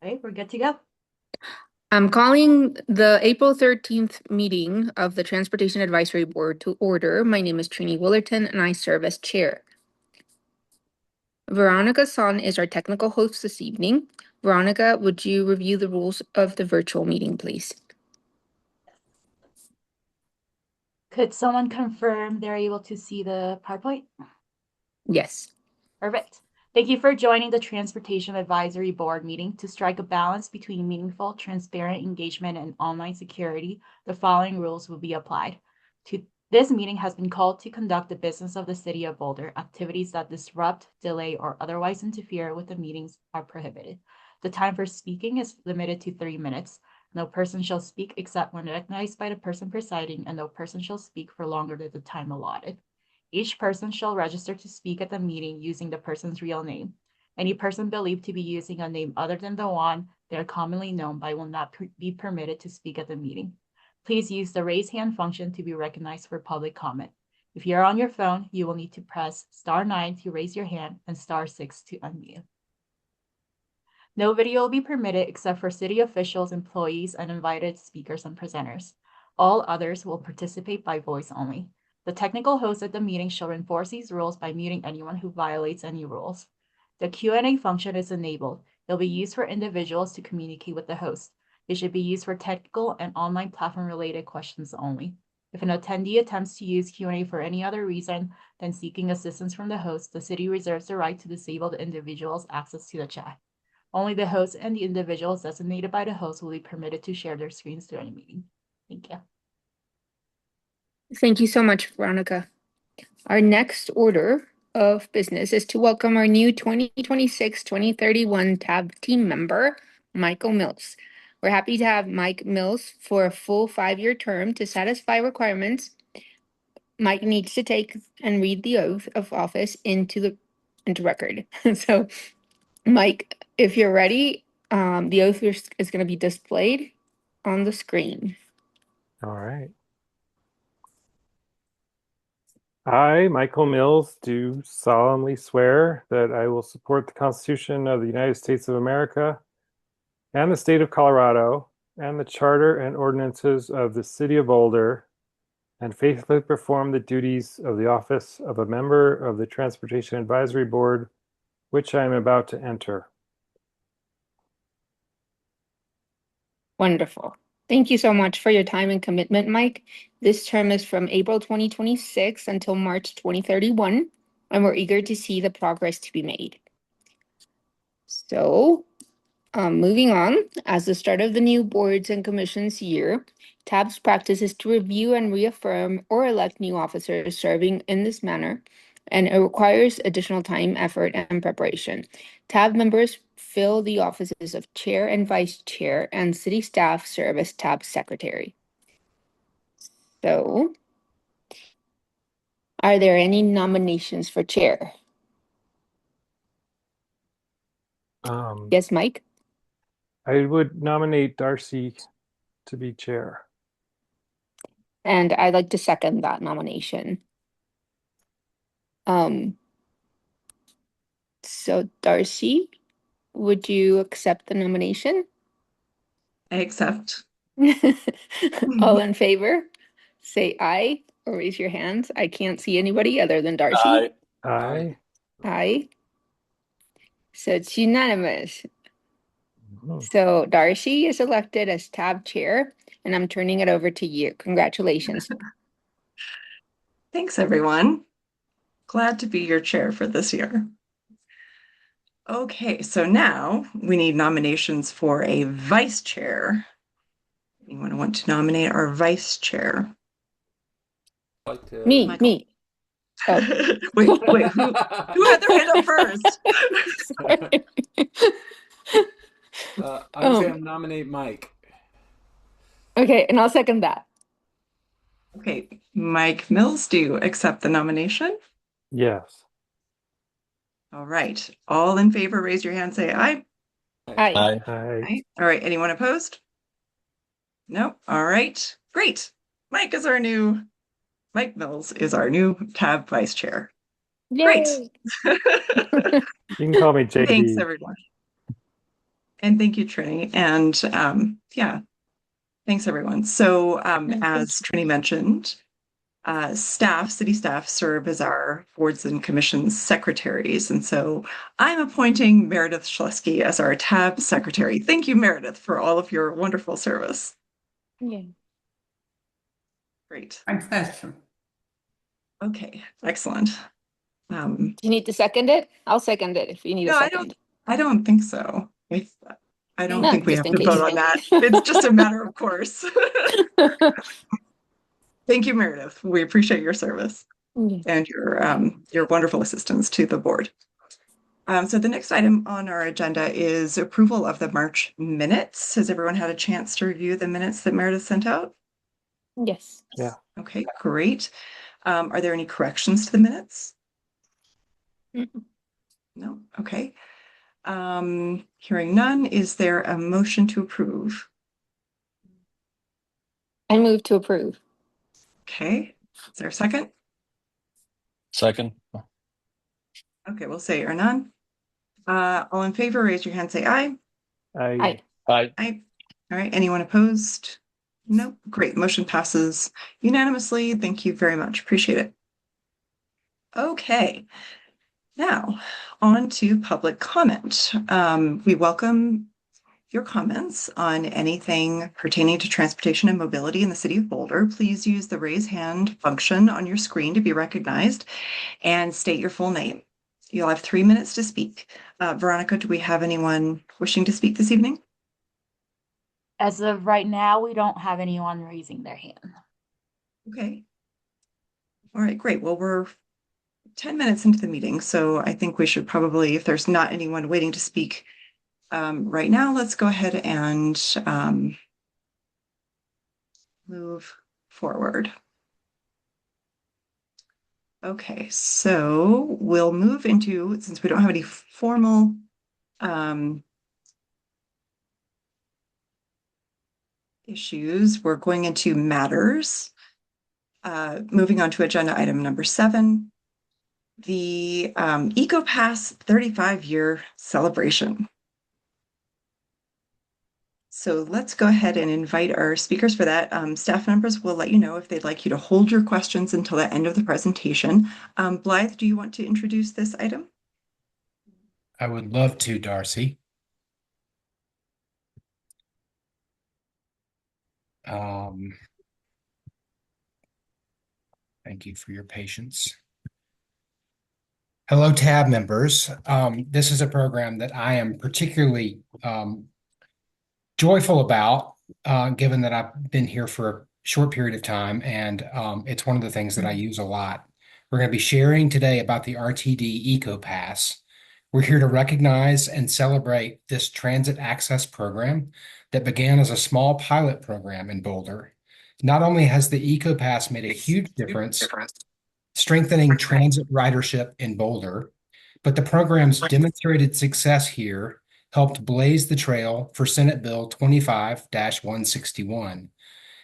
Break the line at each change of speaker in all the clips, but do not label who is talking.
Okay, we're good to go.
I'm calling the April 13th meeting of the Transportation Advisory Board to order. My name is Trini Willerton and I serve as chair. Veronica Son is our technical host this evening. Veronica, would you review the rules of the virtual meeting, please?
Could someone confirm they're able to see the PowerPoint?
Yes.
Perfect. Thank you for joining the Transportation Advisory Board meeting. To strike a balance between meaningful, transparent engagement and online security, the following rules will be applied. This meeting has been called to conduct the business of the City of Boulder. Activities that disrupt, delay, or otherwise interfere with the meetings are prohibited. The time for speaking is limited to 3 minutes. No person shall speak except when recognized by the person presiding, and no person shall speak for longer than the time allotted. Each person shall register to speak at the meeting using the person's real name. Any person believed to be using a name other than the one they are commonly known by will not be permitted to speak at the meeting. Please use the raise hand function to be recognized for public comment. If you're on your phone, you will need to press *9 to raise your hand and *6 to unmute. No video will be permitted except for city officials, employees, and invited speakers and presenters. All others will participate by voice only. The technical host at the meeting shall enforce these rules by muting anyone who violates any rules. The Q&A function is enabled. It will be used for individuals to communicate with the host. It should be used for technical and online platform-related questions only. If an attendee attempts to use Q&A for any other reason than seeking assistance from the host, the city reserves the right to disable the individual's access to the chat. Only the host and the individuals designated by the host will be permitted to share their screens during the meeting. Thank you.
Thank you so much, Veronica. Our next order of business is to welcome our new 2026-2031 TAB team member, Michael Mills. We're happy to have Mike Mills for a full 5-year term. To satisfy requirements, Mike needs to take and read the oath of office into record. So, Mike, if you're ready, the oath is going to be displayed on the screen.
All right. I, Michael Mills, do solemnly swear that I will support the Constitution of the United States of America and the state of Colorado and the charter and ordinances of the city of Boulder, and faithfully perform the duties of the office of a member of the Transportation Advisory Board, which I am about to enter.
Wonderful. Thank you so much for your time and commitment, Mike. This term is from April 2026 until March 2031, and we're eager to see the progress to be made. So, moving on, as the start of the new boards and commissions year, TAB's practice is to review and reaffirm or elect new officers serving in this manner, and it requires additional time, effort, and preparation. TAB members fill the offices of chair and vice chair, and city staff serve as TAB secretary. So, are there any nominations for chair? Yes, Mike?
I would nominate Darcy to be chair.
And I'd like to second that nomination. So Darcy, would you accept the nomination?
I accept.
All in favor, say aye or raise your hands. I can't see anybody other than Darcy.
Aye.
Aye.
Aye. So it's unanimous.
Mhm.
So Darcy is elected as TAB chair, and I'm turning it over to you. Congratulations.
Thanks, everyone. Glad to be your chair for this year. Okay, so now we need nominations for a vice chair. Anyone want to nominate our vice chair?
Me,
Michael.
me. Oh.
wait, who had their hand up first?
I was going to nominate Mike.
Okay, and I'll second that.
Okay, Mike Mills, do you accept the nomination?
Yes.
All right, all in favor, raise your hand, say aye.
Aye.
Aye.
All right, anyone opposed? No. All right, great. Mike Mills is our new TAB vice chair.
Yay.
Great.
You can call me JD.
Thanks, everyone. And thank you, Trini. And yeah, thanks everyone. So as Trini mentioned, city staff serve as our boards and commissions secretaries. And so I'm appointing Meredith Schleski as our TAB secretary. Thank you, Meredith, for all of your wonderful service.
Yeah.
Great.
My pleasure.
Okay, excellent.
Do you need to second it? I'll second it if you need a
No,
second.
I don't think so. I don't
No,
think we
just
have
in
to vote
case.
on that. It's just a matter of course. Thank you, Meredith. We appreciate your service
Yeah.
and your wonderful assistance to the board. So the next item on our agenda is approval of the March minutes. Has everyone had a chance to review the minutes that Meredith sent out?
Yes.
Yeah.
Okay, great. Are there any corrections to the minutes?
Mm-mm.
No? Okay. Hearing none, is there a motion to approve?
I move to approve.
Okay, is there a second?
Second.
Okay, we'll say or none. All in favor, raise your hand, say aye.
Aye.
Aye.
Aye. All right, anyone opposed? No, great, motion passes unanimously. Thank you very much, appreciate it. Okay, now on to public comment. We welcome your comments on anything pertaining to transportation and mobility in the city of Boulder. Please use the raise hand function on your screen to be recognized and state your full name. You'll have 3 minutes to speak. Veronica, do we have anyone wishing to speak this evening?
As of right now, we don't have anyone raising their hand.
Okay. All right, great. Well, we're 10 minutes into the meeting, so I think we should probably, if there's not anyone waiting to speak right now, let's go ahead and move forward. Okay, so we'll move into, since we don't have any formal issues, we're going into matters. Moving on to agenda item number 7, the EcoPass 35-year celebration. So let's go ahead and invite our speakers for that. Staff members will let you know if they'd like you to hold your questions until the end of the presentation. Blythe, do you want to introduce this item?
I would love to, Darcy. Thank you for your patience. Hello, TAB members. This is a program that I am particularly joyful about, given that I've been here for a short period of time, and it's one of the things that I use a lot. We're going to be sharing today about the RTD EcoPass. We're here to recognize and celebrate this transit access program that began as a small pilot program in Boulder. Not only has the EcoPass made a huge difference strengthening transit ridership in Boulder, but the program's demonstrated success here helped blaze the trail for Senate Bill 25-161,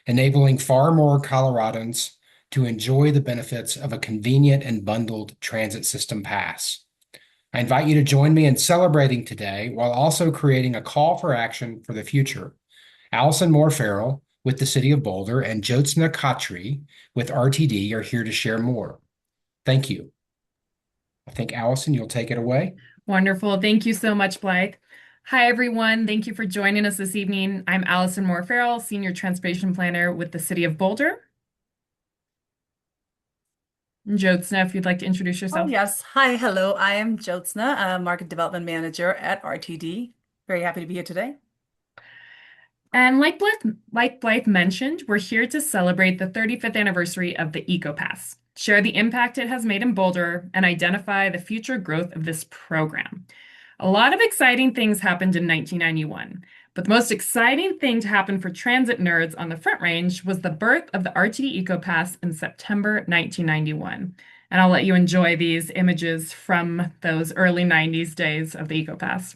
enabling far more Coloradans to enjoy the benefits of a convenient and bundled transit system pass. I invite you to join me in celebrating today while also creating a call for action for the future. Allison Moore Farrell with the City of Boulder and Jyotsna Khatri with RTD are here to share more. Thank you. I think, Allison, you'll take it away.
Wonderful. Thank you so much, Blythe. Hi, everyone. Thank you for joining us this evening. I'm Allison Moore Farrell, Senior Transportation Planner with the City of Boulder. Jyotsna, if you'd like to introduce yourself.
Oh, yes. Hi, hello. I am Jyotsna, Market Development Manager at RTD. Very happy to be here today.
And like Blythe mentioned, we're here to celebrate the 35th anniversary of the EcoPass, share the impact it has made in Boulder, and identify the future growth of this program. A lot of exciting things happened in 1991, but the most exciting thing to happen for transit nerds on the Front Range was the birth of the RTD EcoPass in September 1991. And I'll let you enjoy these images from those early 90s days of the EcoPass.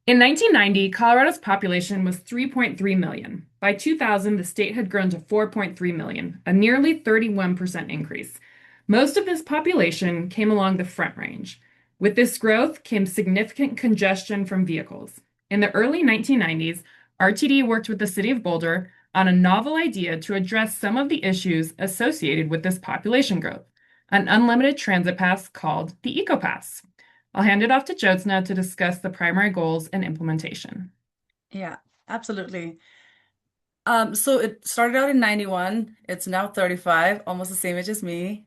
In 1990, Colorado's population was 3.3 million. By 2000, the state had grown to 4.3 million, a nearly 31% increase. Most of this population came along the Front Range. With this growth came significant congestion from vehicles. In the early 1990s, RTD worked with the city of Boulder on a novel idea to address some of the issues associated with this population growth, an unlimited transit pass called the EcoPass. I'll hand it off to Jyotsna to discuss the primary goals and implementation.
Yeah, absolutely. So it started out in 91. It's now 35, almost the same age as me.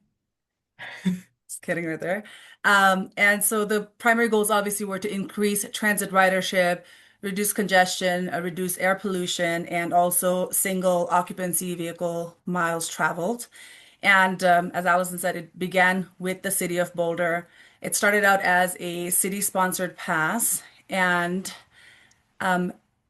Just kidding right there. And so the primary goals obviously were to increase transit ridership, reduce congestion, reduce air pollution, and also single occupancy vehicle miles traveled. And as Allison said, it began with the city of Boulder. It started out as a city-sponsored pass, and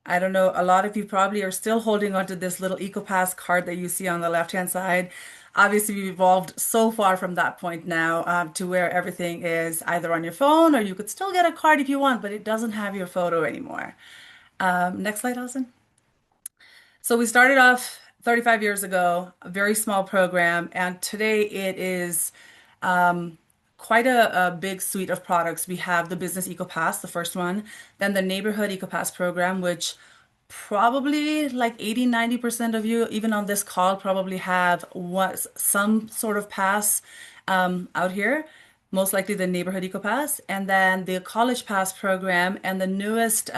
I don't know, a lot of you probably are still holding onto this little EcoPass card that you see on the left-hand side. Obviously, we've evolved so far from that point now to where everything is either on your phone or you could still get a card if you want, but it doesn't have your photo anymore. Next slide, Allison. So we started off 35 years ago, a very small program, and today it is quite a big suite of products. We have the Business EcoPass, the first one, then the Neighborhood EcoPass program, which probably like 80-90% of you, even on this call, probably have some sort of pass out here, most likely the Neighborhood EcoPass, and then the College Pass program, and the newest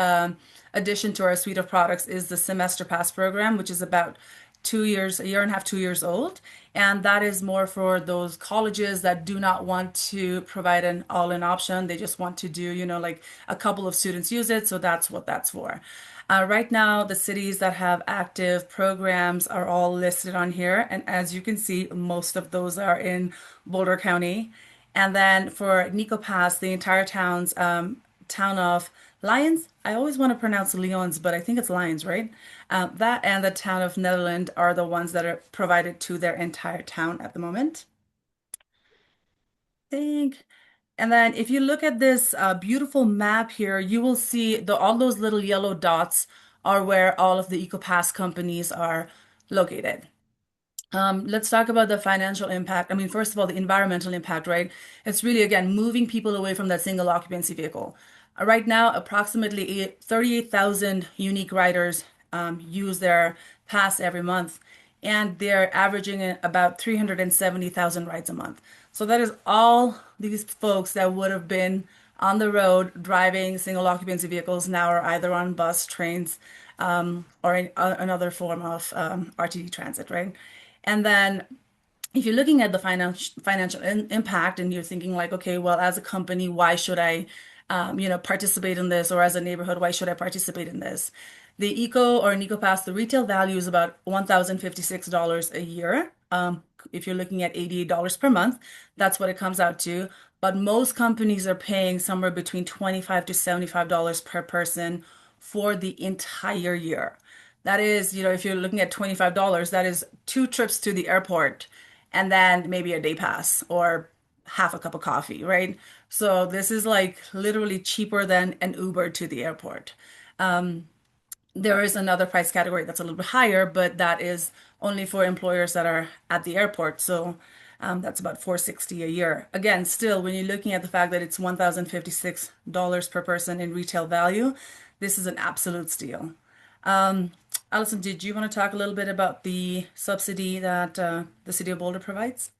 addition to our suite of products is the Semester Pass program, which is about 2 years, a year and a half, 2 years old. And that is more for those colleges that do not want to provide an all-in option. They just want to do, like a couple of students use it. So that's what that's for. Right now, the cities that have active programs are all listed on here. And as you can see, most of those are in Boulder County. And then for NecoPass, the entire town of Lyons. I always want to pronounce Lyons, but I think it's Lyons, right? That and the town of Netherland are the ones that are provided to their entire town at the moment. And then if you look at this beautiful map here, you will see all those little yellow dots are where all of the EcoPass companies are located. Let's talk about the financial impact. I mean, first of all, the environmental impact, right? It's really, again, moving people away from that single occupancy vehicle. Right now, approximately 38,000 unique riders use their pass every month, and they're averaging about 370,000 rides a month. So that is all these folks that would have been on the road driving single occupancy vehicles now are either on bus, trains, or another form of RTD transit, right? And then if you're looking at the financial impact and you're thinking like, okay, well, as a company, why should I, participate in this? Or as a neighborhood, why should I participate in this? The Eco or NecoPass, the retail value is about $1,056 a year. If you're looking at $88 per month, that's what it comes out to. But most companies are paying somewhere between $25 to $75 per person for the entire year. That is, if you're looking at $25, that is 2 trips to the airport and then maybe a day pass or half a cup of coffee, right? So this is like literally cheaper than an Uber to the airport. There is another price category that's a little bit higher, but that is only for employers that are at the airport. So that's about $460 a year. Again, still, when you're looking at the fact that it's $1,056 per person in retail value, this is an absolute steal. Allison, did you want to talk a little bit about the subsidy that the City of Boulder provides?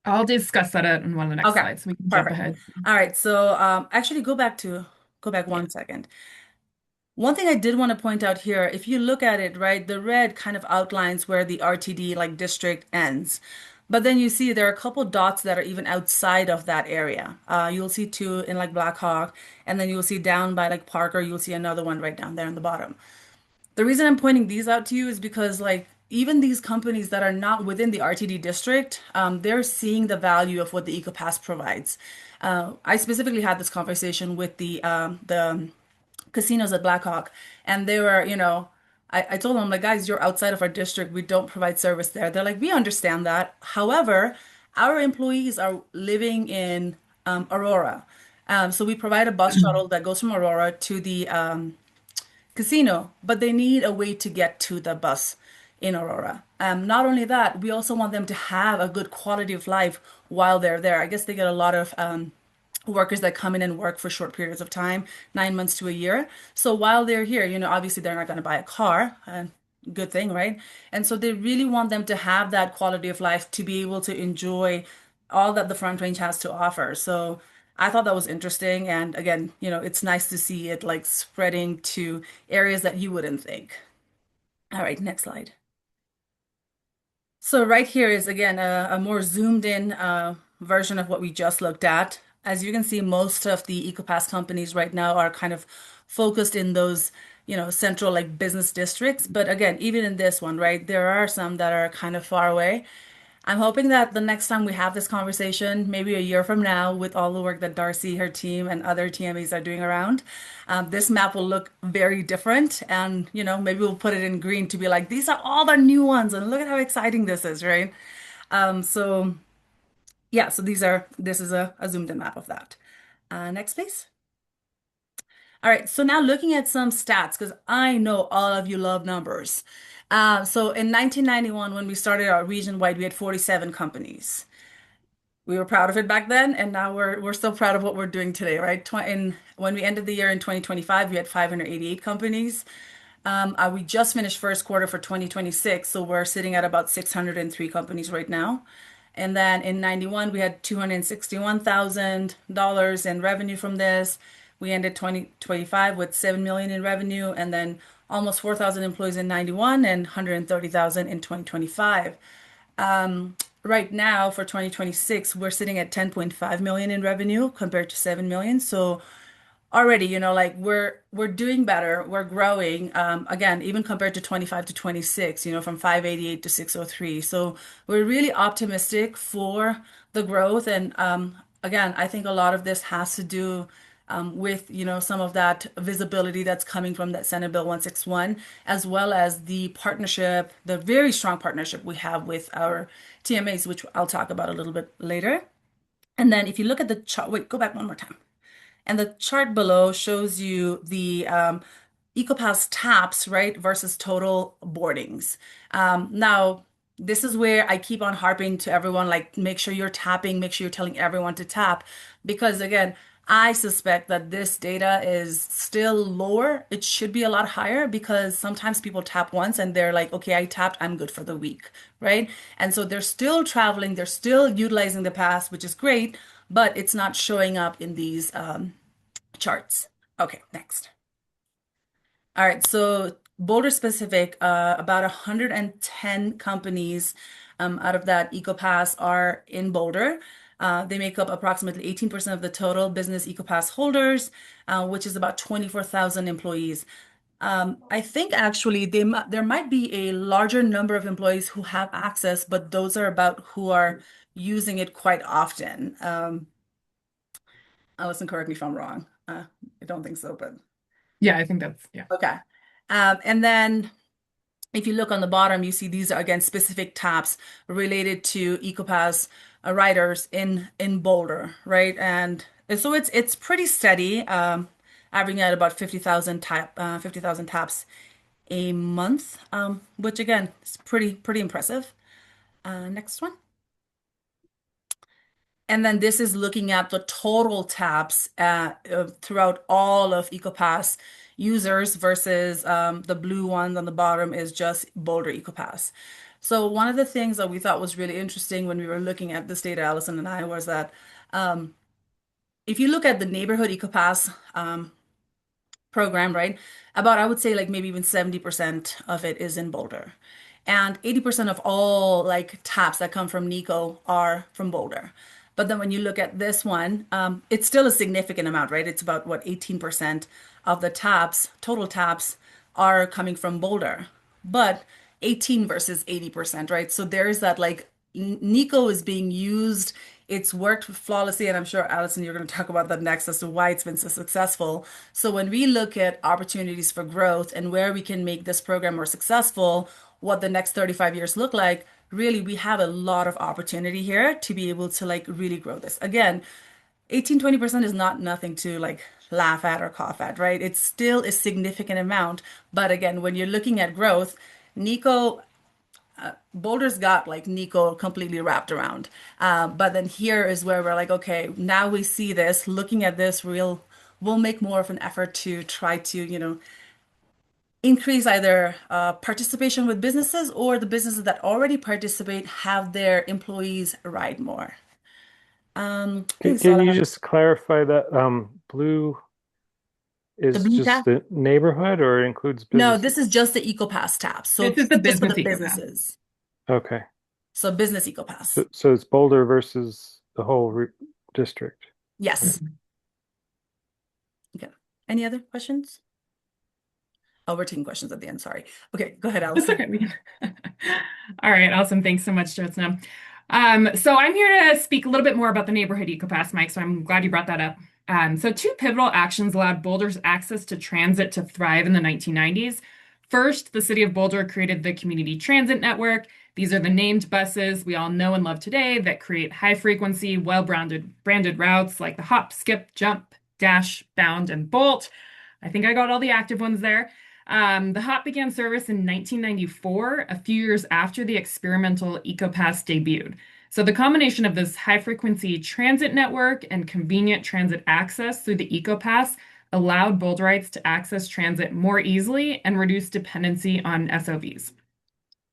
I'll discuss that on one of the next
Okay,
slides, so we can jump
perfect.
ahead.
All right, so actually go back 1 second. One thing I did want to point out here, if you look at it, right, the red kind of outlines where the RTD like district ends. But then you see there are a couple dots that are even outside of that area. You'll see 2 in like Blackhawk, and then you'll see down by like Parker, you'll see another one right down there in the bottom. The reason I'm pointing these out to you is because like even these companies that are not within the RTD district, they're seeing the value of what the EcoPass provides. I specifically had this conversation with the casinos at Blackhawk, and they were, I told them, like, guys, you're outside of our district. We don't provide service there. They're like, we understand that. However, our employees are living in Aurora. So we provide a bus shuttle that goes from Aurora to the casino, but they need a way to get to the bus in Aurora. Not only that, we also want them to have a good quality of life while they're there. I guess they get a lot of workers that come in and work for short periods of time, 9 months to a year. So while they're here, obviously they're not going to buy a car, good thing, right? And so they really want them to have that quality of life to be able to enjoy all that the Front Range has to offer. So I thought that was interesting. And again, it's nice to see it like spreading to areas that you wouldn't think. All right, next slide. So right here is again a more zoomed in version of what we just looked at. As you can see, most of the EcoPass companies right now are kind of focused in those, central like business districts. But again, even in this one, right, there are some that are kind of far away. I'm hoping that the next time we have this conversation, maybe a year from now, with all the work that Darcy, her team, and other TMAs are doing around, this map will look very different. And, maybe we'll put it in green to be like, these are all the new ones, and look at how exciting this is, right? So yeah, so this is a zoomed in map of that. Next, please. All right, so now looking at some stats, because I know all of you love numbers. So in 1991, when we started our region wide, we had 47 companies. We were proud of it back then, and now we're still proud of what we're doing today, right? When we ended the year in 2025, we had 588 companies. We just finished first quarter for 2026, so we're sitting at about 603 companies right now. And then in 91, we had $261,000 in revenue from this. We ended 2025 with 7 million in revenue, and then almost 4,000 employees in 91 and 130,000 in 2025. Right now for 2026, we're sitting at 10.5 million in revenue compared to 7 million. So already, like we're doing better, we're growing. Again, even compared to 25 to 26, from 588 to 603. So we're really optimistic for the growth. And again, I think a lot of this has to do with some of that visibility that's coming from that Senate Bill 161, as well as the partnership, the very strong partnership we have with our TMAs, which I'll talk about a little bit later. And then if you look at the chart, wait, go back one more time. And the chart below shows you the EcoPass taps, right, versus total boardings. Now, this is where I keep on harping to everyone, like, make sure you're tapping, make sure you're telling everyone to tap, because again, I suspect that this data is still lower. It should be a lot higher because sometimes people tap once and they're like, okay, I tapped, I'm good for the week, right? And so they're still traveling, they're still utilizing the pass, which is great, but it's not showing up in these charts. Okay, next. All right, so Boulder specific, about 110 companies out of that EcoPass are in Boulder. They make up approximately 18% of the total business EcoPass holders, which is about 24,000 employees. I think actually there might be a larger number of employees who have access, but those are about who are using it quite often. Allison, correct me if I'm wrong. I don't think so, but
Yeah, I think that's, yeah.
okay. And then if you look on the bottom, you see these are again specific tabs related to EcoPass riders in Boulder, right? And so it's pretty steady, averaging at about 50,000 taps a month, which again is pretty impressive. Next one. And then this is looking at the total taps throughout all of EcoPass users versus the blue one on the bottom is just Boulder EcoPass. So one of the things that we thought was really interesting when we were looking at this data, Allison and I, was that if you look at the neighborhood EcoPass program, right, about I would say like maybe even 70% of it is in Boulder. And 80% of all like taps that come from NECO are from Boulder. But then when you look at this one, it's still a significant amount, right? It's about what 18% of the taps, total taps, are coming from Boulder, but 18 versus 80%, right? So there's that like NECO is being used. It's worked flawlessly, and I'm sure Allison, you're going to talk about that next as to why it's been so successful. So when we look at opportunities for growth and where we can make this program more successful, what the next 35 years look like, really, we have a lot of opportunity here to be able to like really grow this. Again, 18-20% is not nothing to like laugh at or cough at, right? It's still a significant amount. But again, when you're looking at growth, NECO, Boulder's got like Nico completely wrapped around. But then here is where we're like, okay, now we see this, looking at this, we'll make more of an effort to try to, increase either participation with businesses, or the businesses that already participate have their employees ride more. I think that's
Can
all I
you
have.
just clarify that blue
The
is
blue
just
tab?
the neighborhood or it includes
No,
businesses?
this is just the EcoPass tab. So
This is the
just for the
business eco pass.
businesses.
Okay.
So business EcoPass.
So it's Boulder versus the whole district.
Yes. Okay. Any other questions? Oh, we're taking questions at the end. Sorry. Okay, go ahead,
That's
Allison.
okay. All right, awesome. Thanks so much, Jyotsna. So I'm here to speak a little bit more about the neighborhood EcoPass, Mike, so I'm glad you brought that up. So two pivotal actions allowed Boulder's access to transit to thrive in the 1990s. First, the city of Boulder created the Community Transit Network. These are the named buses we all know and love today that create high-frequency, well-branded routes like the Hop, Skip, Jump, Dash, Bound, and Bolt. I think I got all the active ones there. The Hop began service in 1994, a few years after the experimental EcoPass debuted. So the combination of this high-frequency transit network and convenient transit access through the EcoPass allowed Boulderites to access transit more easily and reduce dependency on SOVs.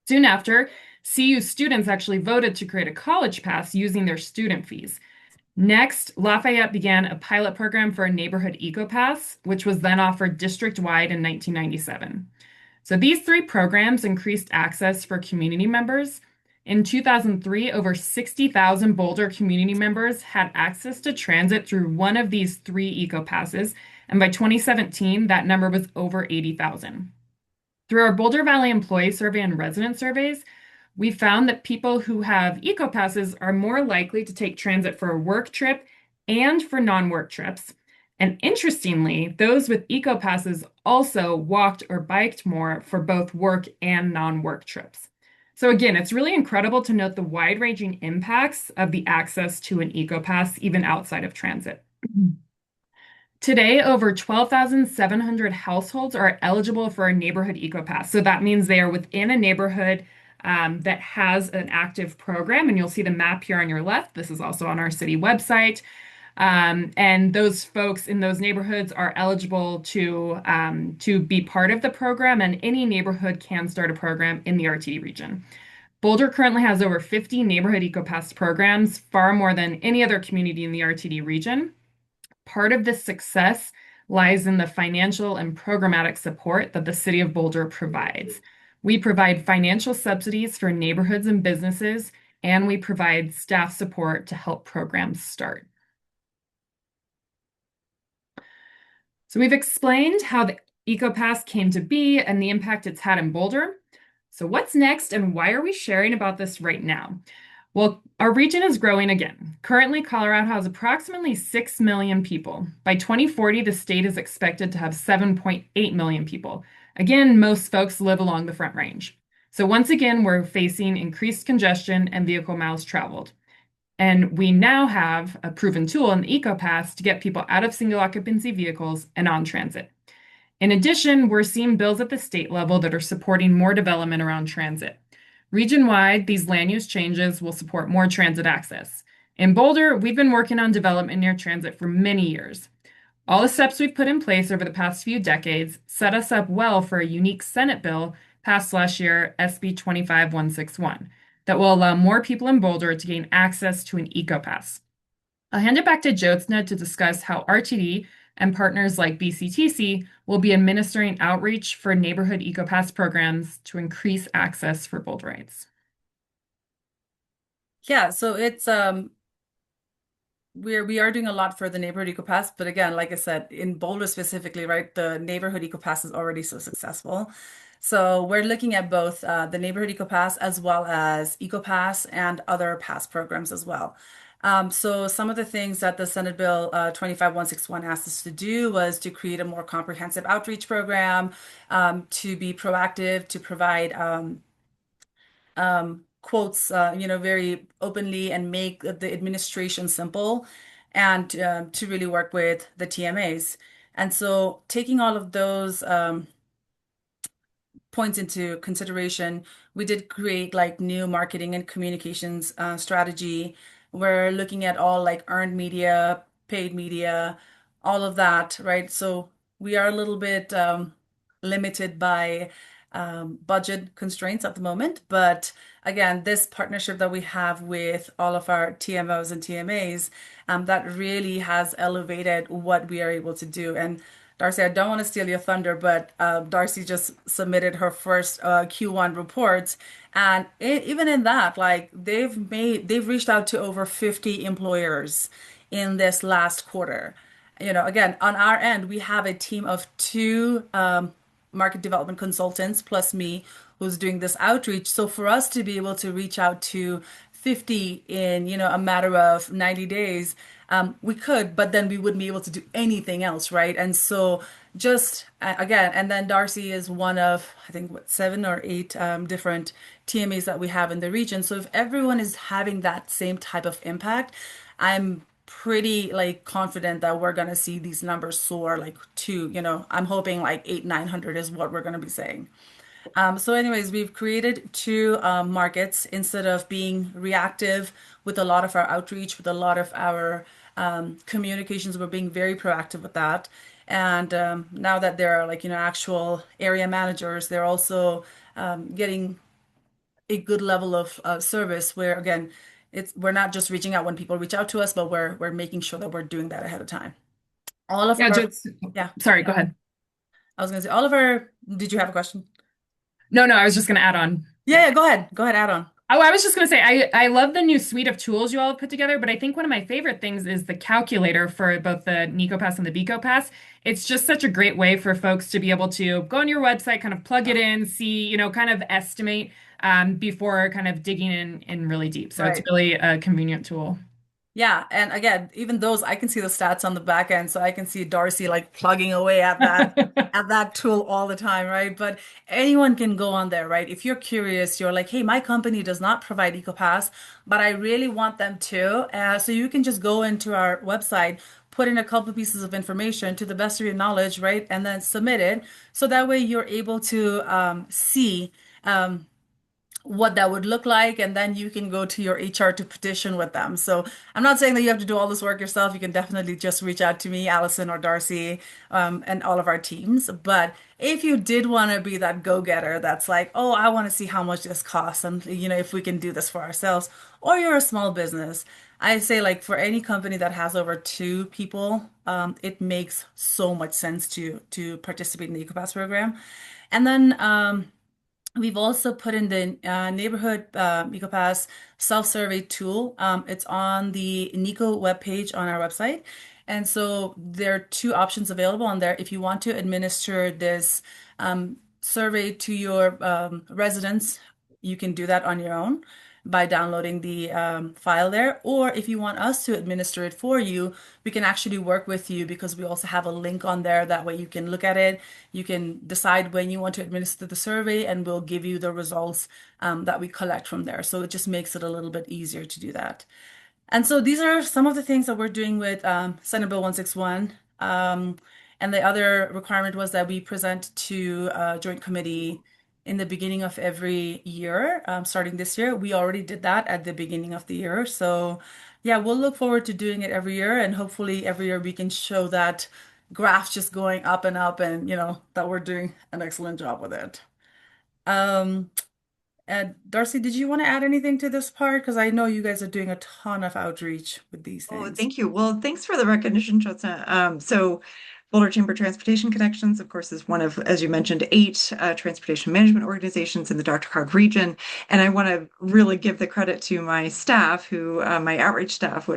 Soon after, CU students actually voted to create a college pass using their student fees. Next, Lafayette began a pilot program for a neighborhood EcoPass, which was then offered district-wide in 1997. So these three programs increased access for community members. In 2003, over 60,000 Boulder community members had access to transit through one of these three EcoPasses, and by 2017, that number was over 80,000. Through our Boulder Valley employee survey and resident surveys, we found that people who have EcoPasses are more likely to take transit for a work trip and for non-work trips. And interestingly, those with EcoPasses also walked or biked more for both work and non-work trips. So again, it's really incredible to note the wide-ranging impacts of the access to an EcoPass even outside of transit. Today, over 12,700 households are eligible for a neighborhood EcoPass. So that means they are within a neighborhood that has an active program, and you'll see the map here on your left. This is also on our city website. And those folks in those neighborhoods are eligible to be part of the program, and any neighborhood can start a program in the RTD region. Boulder currently has over 50 neighborhood EcoPass programs, far more than any other community in the RTD region. Part of this success lies in the financial and programmatic support that the City of Boulder provides. We provide financial subsidies for neighborhoods and businesses, and we provide staff support to help programs start. So we've explained how the EcoPass came to be and the impact it's had in Boulder. So what's next, and why are we sharing about this right now? Well, our region is growing again. Currently, Colorado has approximately 6 million people. By 2040, the state is expected to have 7.8 million people. Again, most folks live along the Front Range. So once again, we're facing increased congestion and vehicle miles traveled. And we now have a proven tool in the EcoPass to get people out of single occupancy vehicles and on transit. In addition, we're seeing bills at the state level that are supporting more development around transit. Region-wide, these land use changes will support more transit access. In Boulder, we've been working on development near transit for many years. All the steps we've put in place over the past few decades set us up well for a unique Senate bill passed last year, SB 25161, that will allow more people in Boulder to gain access to an EcoPass. I'll hand it back to Jyotsna to discuss how RTD and partners like BCTC will be administering outreach for neighborhood EcoPass programs to increase access for Boulderites.
Yeah, so it's we are doing a lot for the neighborhood EcoPass, but again, like I said, in Boulder specifically, right, the neighborhood EcoPass is already so successful. So we're looking at both the neighborhood EcoPass as well as EcoPass and other pass programs as well. So some of the things that the Senate Bill 25161 asked us to do was to create a more comprehensive outreach program, to be proactive, to provide quotes, very openly and make the administration simple, and to really work with the TMAs. And so taking all of those points into consideration, we did create like new marketing and communications strategy. We're looking at all like earned media, paid media, all of that, right? So we are a little bit limited by budget constraints at the moment. But again, this partnership that we have with all of our TMOs and TMAs, that really has elevated what we are able to do. And Darcy, I don't want to steal your thunder, but Darcy just submitted her first Q1 reports, and even in that, like they've reached out to over 50 employers in this last quarter. You know, again, on our end, we have a team of two market development consultants plus me who's doing this outreach. So for us to be able to reach out to 50 in, you know, a matter of 90 days, we could, but then we wouldn't be able to do anything else, right? And so just again, and then Darcy is one of, I think, what, 7 or 8 different TMAs that we have in the region. So if everyone is having that same type of impact, I'm pretty like confident that we're gonna see these numbers soar like to, you know, I'm hoping like 800-900 is what we're gonna be saying. So anyways, we've created two markets instead of being reactive with a lot of our outreach, with a lot of our communications. We're being very proactive with that. And now that there are like, you know, actual area managers, they're also getting a good level of service where again, we're not just reaching out when people reach out to us, but we're making sure that we're doing that ahead of time. All of
Yeah,
our,
just
yeah,
sorry, go ahead.
I was gonna say all of our, did you have a question?
No, I was just gonna add on.
Yeah, go ahead. Go ahead, add on.
Oh, I was just gonna say I love the new suite of tools you all have put together, but I think one of my favorite things is the calculator for both the NecoPass and the BecoPass. It's just such a great way for folks to be able to go on your website, kind of plug it in, see, you know, kind of estimate before kind of digging in really deep. So it's
Right.
really a convenient tool.
Yeah, and again, even those I can see the stats on the back end, so I can see Darcy like plugging away at that tool all the time, right? But anyone can go on there, right? If you're curious, you're like, hey, my company does not provide EcoPass, but I really want them to. So you can just go into our website, put in a couple pieces of information to the best of your knowledge, right? And then submit it. So that way you're able to see what that would look like, and then you can go to your HR to petition with them. So I'm not saying that you have to do all this work yourself. You can definitely just reach out to me, Allison or Darcy, and all of our teams. But if you did want to be that go-getter that's like, oh, I want to see how much this costs, and you know, if we can do this for ourselves, or you're a small business, I say like for any company that has over 2 people, it makes so much sense to participate in the EcoPass program. And then we've also put in the neighborhood EcoPass self-survey tool. It's on the NECO webpage on our website. And so there are 2 options available on there. If you want to administer this survey to your residents, you can do that on your own by downloading the file there. Or if you want us to administer it for you, we can actually work with you because we also have a link on there. That way you can look at it. You can decide when you want to administer the survey, and we'll give you the results that we collect from there. So it just makes it a little bit easier to do that. And so these are some of the things that we're doing with Senate Bill 161. And the other requirement was that we present to joint committee in the beginning of every year, starting this year. We already did that at the beginning of the year. So yeah, we'll look forward to doing it every year, and hopefully every year we can show that graph just going up and up, and you know that we're doing an excellent job with it. And Darcy, did you want to add anything to this part? Because I know you guys are doing a ton of outreach with these
Oh,
things.
thank you. Well, thanks for the recognition, Jyotsna. So Boulder Chamber Transportation Connections, of course, is one of, as you mentioned, 8 transportation management organizations in the DRCOG region. And I want to really give the credit to my staff, my outreach staff,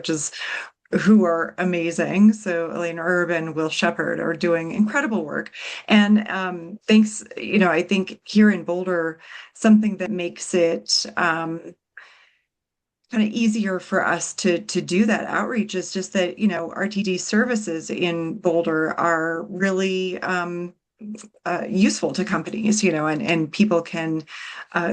who are amazing. So Elena Erb and Will Shepard are doing incredible work. And thanks, I think here in Boulder, something that makes it kind of easier for us to do that outreach is just that, RTD services in Boulder are really useful to companies, and people can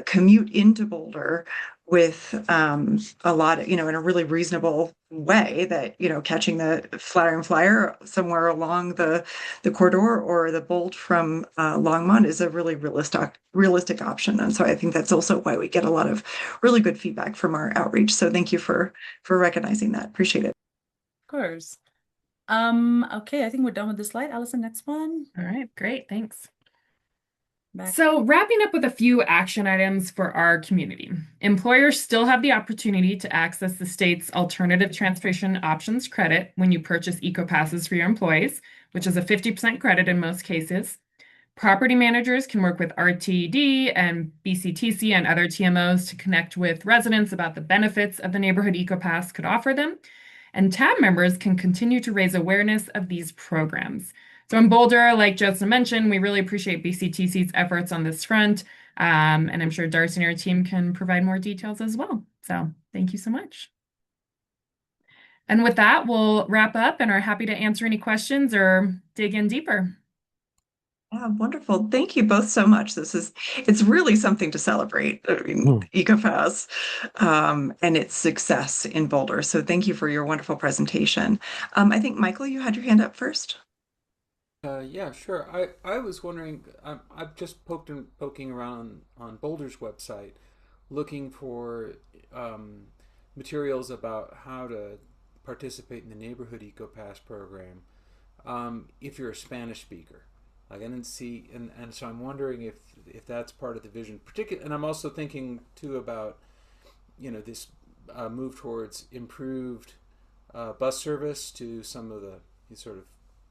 commute into Boulder with a lot of, in a really reasonable way that, catching the Flatiron Flyer somewhere along the corridor or the Bolt from Longmont is a really realistic option. And so I think that's also why we get a lot of really good feedback from our outreach. So thank you for recognizing that. Appreciate it.
Of course. Okay, I think we're done with this slide. Allison, next one.
All right, great, thanks.
Back.
So wrapping up with a few action items for our community. Employers still have the opportunity to access the state's alternative transportation options credit when you purchase eco-passes for your employees, which is a 50% credit in most cases. Property managers can work with RTD and BCTC and other TMOs to connect with residents about the benefits of the neighborhood eco-pass could offer them. And TAB members can continue to raise awareness of these programs. So in Boulder, like Justin mentioned, we really appreciate BCTC's efforts on this front. And I'm sure Darcy and her team can provide more details as well. So thank you so much. And with that, we'll wrap up and are happy to answer any questions or dig in deeper.
Yeah, wonderful. Thank you both so much. It's really something to celebrate. I mean, EcoPass and its success in Boulder. So thank you for your wonderful presentation. I think, Michael, you had your hand up first.
Yeah, sure. I was wondering, I've just poking around on Boulder's website, looking for materials about how to participate in the Neighborhood EcoPass program if you're a Spanish speaker. Like I didn't see, and so I'm wondering if that's part of the vision. And I'm also thinking too about, this move towards improved bus service to some of the sort of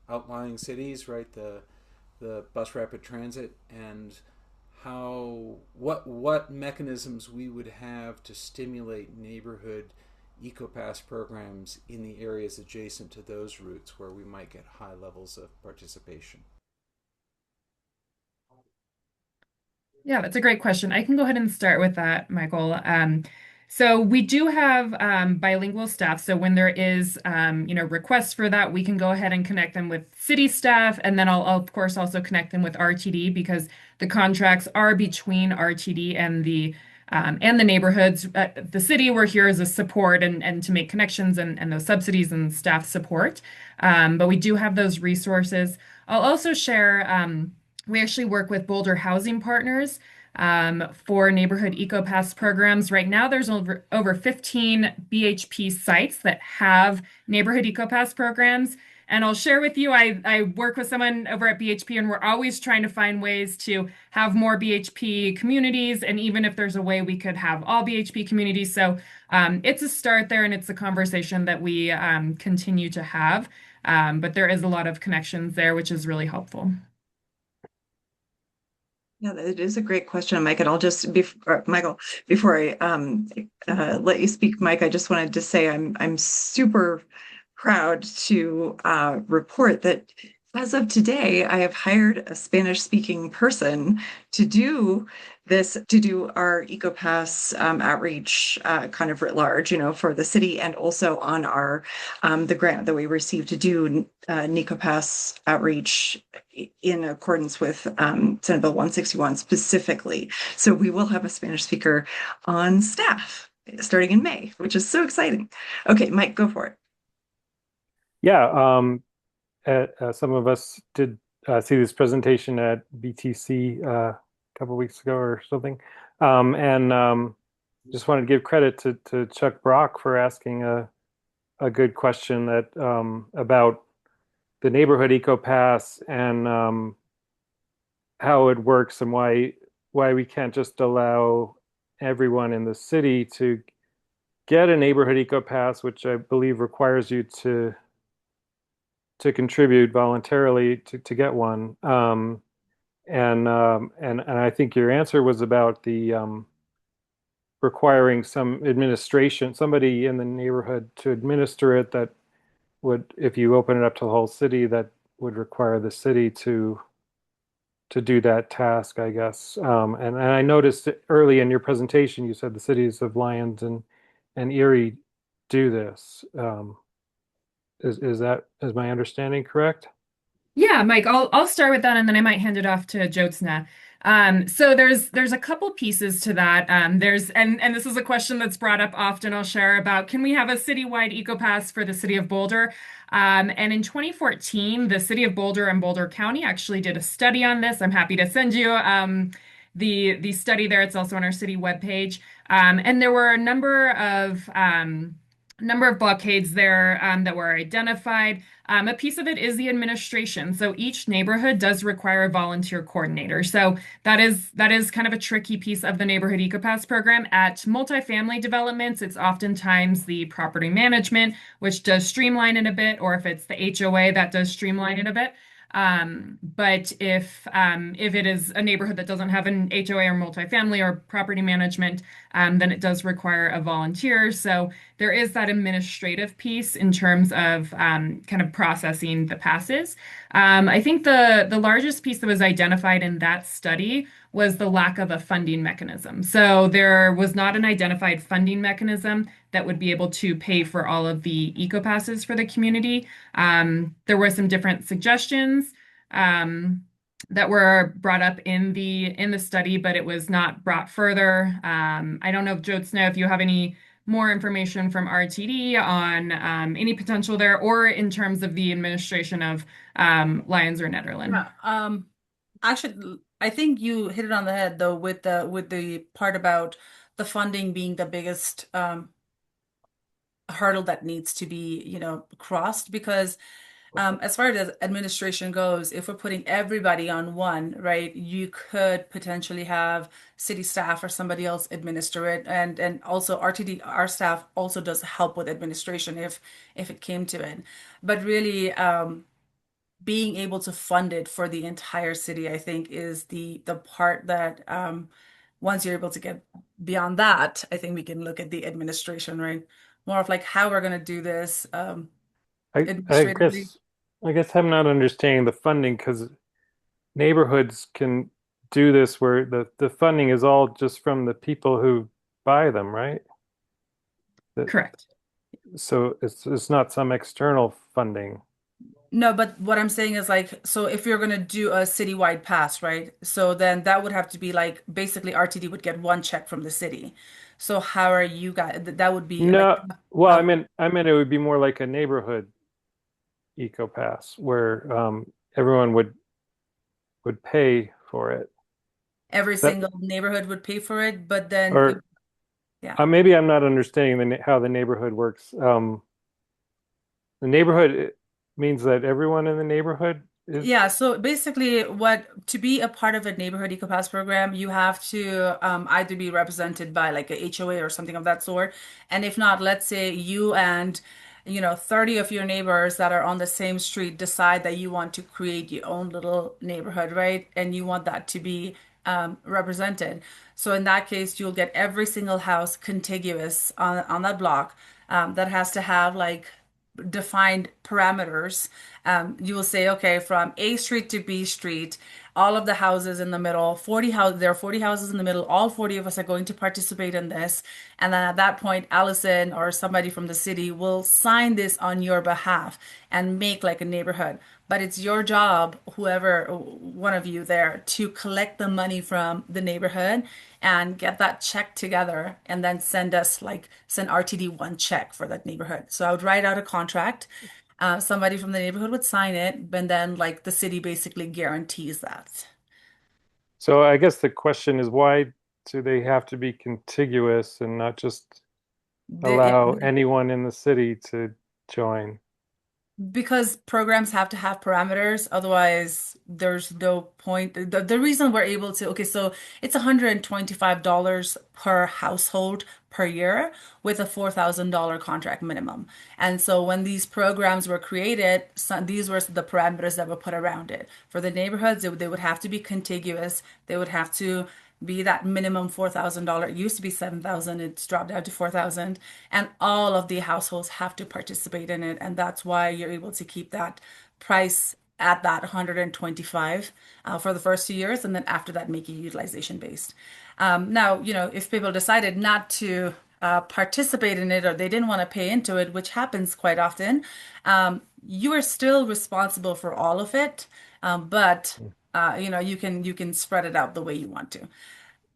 outlying cities, right? The bus rapid transit, and what mechanisms we would have to stimulate neighborhood EcoPass programs in the areas adjacent to those routes where we might get high levels of participation.
Yeah, that's a great question. I can go ahead and start with that, Michael. So we do have bilingual staff. So when there is, requests for that, we can go ahead and connect them with city staff. And then I'll of course also connect them with RTD because the contracts are between RTD and the neighborhoods. The city, we're here as a support and to make connections and those subsidies and staff support. But we do have those resources. I'll also share, we actually work with Boulder Housing Partners for neighborhood EcoPass programs. Right now, there's over 15 BHP sites that have neighborhood EcoPass programs. And I'll share with you, I work with someone over at BHP, and we're always trying to find ways to have more BHP communities. And even if there's a way we could have all BHP communities. So it's a start there, and it's a conversation that we continue to have. But there is a lot of connections there, which is really helpful.
Yeah, it is a great question, Mike. And I'll just Michael, before I let you speak, Mike, I just wanted to say I'm super proud to report that as of today, I have hired a Spanish-speaking person to do our EcoPass outreach kind of writ large, for the city, and also on our the grant that we received to do EcoPass outreach in accordance with Senate Bill 161 specifically. So we will have a Spanish speaker on staff starting in May, which is so exciting. Okay, Mike, go for it.
Yeah, some of us did see this presentation at BTC a couple of weeks ago or something, and just wanted to give credit to Chuck Brock for asking a good question that about the neighborhood EcoPass and how it works and why we can't just allow everyone in the city to get a neighborhood EcoPass, which I believe requires you to contribute voluntarily to get one. And I think your answer was about the requiring some administration, somebody in the neighborhood to administer it, that would, if you open it up to the whole city, that would require the city to do that task, I guess. And I noticed early in your presentation, you said the cities of Lyons and Erie do this. Is my understanding correct?
Yeah, Mike, I'll start with that, and then I might hand it off to Jyotsna. So there's a couple pieces to that. There's and this is a question that's brought up often. I'll share about can we have a citywide EcoPass for the city of Boulder? And in 2014, the city of Boulder and Boulder County actually did a study on this. I'm happy to send you the study there. It's also on our city webpage. And there were a number of blockades there that were identified. A piece of it is the administration. So each neighborhood does require a volunteer coordinator. So that is kind of a tricky piece of the Neighborhood EcoPass program. At multifamily developments, it's oftentimes the property management, which does streamline it a bit, or if it's the HOA, that does streamline it a bit. But if it is a neighborhood that doesn't have an HOA or multifamily or property management, then it does require a volunteer. So there is that administrative piece in terms of kind of processing the passes. I think the largest piece that was identified in that study was the lack of a funding mechanism. So there was not an identified funding mechanism that would be able to pay for all of the EcoPasses for the community. There were some different suggestions that were brought up in the study, but it was not brought further. I don't know, Jyotsna, if you have any more information from RTD on any potential there, or in terms of the administration of Lions or Nederland.
Actually, I think you hit it on the head though with the part about the funding being the biggest hurdle that needs to be, crossed because as far as administration goes, if we're putting everybody on one, right, you could potentially have city staff or somebody else administer it, and also RTD, our staff also does help with administration if it came to it, but really being able to fund it for the entire city, I think, is the part that once you're able to get beyond that, I think we can look at the administration, right? More of like how we're going to do this administratively.
I guess I'm not understanding the funding because neighborhoods can do this where the funding is all just from the people who buy them, right?
Correct.
So it's not some external funding.
No, but what I'm saying is like, so if you're going to do a citywide pass, right? So then that would have to be like basically RTD would get one check from the city. So how are you guys? That would be like,
No, well, I meant it would be more like a neighborhood EcoPass where everyone would pay for it.
every
That
single neighborhood would pay for it, but then
or
yeah.
maybe I'm not understanding how the neighborhood works. The neighborhood means that everyone in the neighborhood is.
Yeah, so basically, to be a part of a neighborhood EcoPass program, you have to either be represented by like a HOA or something of that sort. And if not, let's say you and 30 of your neighbors that are on the same street decide that you want to create your own little neighborhood, right? And you want that to be represented. So in that case, you'll get every single house contiguous on that block that has to have like defined parameters. You will say, okay, from A street to B street, all of the houses in the middle, 40 houses, there are 40 houses in the middle, all 40 of us are going to participate in this. And then at that point, Allison or somebody from the city will sign this on your behalf and make like a neighborhood. But it's your job, whoever, one of you there, to collect the money from the neighborhood and get that check together and then send RTD one check for that neighborhood. So I would write out a contract. Somebody from the neighborhood would sign it, and then like the city basically guarantees that.
So I guess the question is why do they have to be contiguous and not just allow anyone in the city to join?
Because programs have to have parameters, otherwise there's no point. The reason we're able to, okay, so it's $125 per household per year with a $4,000 contract minimum. And so when these programs were created, these were the parameters that were put around it. For the neighborhoods, they would have to be contiguous. They would have to be that minimum $4,000. It used to be $7,000. It's dropped down to $4,000. And all of the households have to participate in it. And that's why you're able to keep that price at that 125 for the first 2 years. And then after that, make it utilization based. Now, if people decided not to participate in it or they didn't want to pay into it, which happens quite often, you are still responsible for all of it. But you can spread it out the way you want to.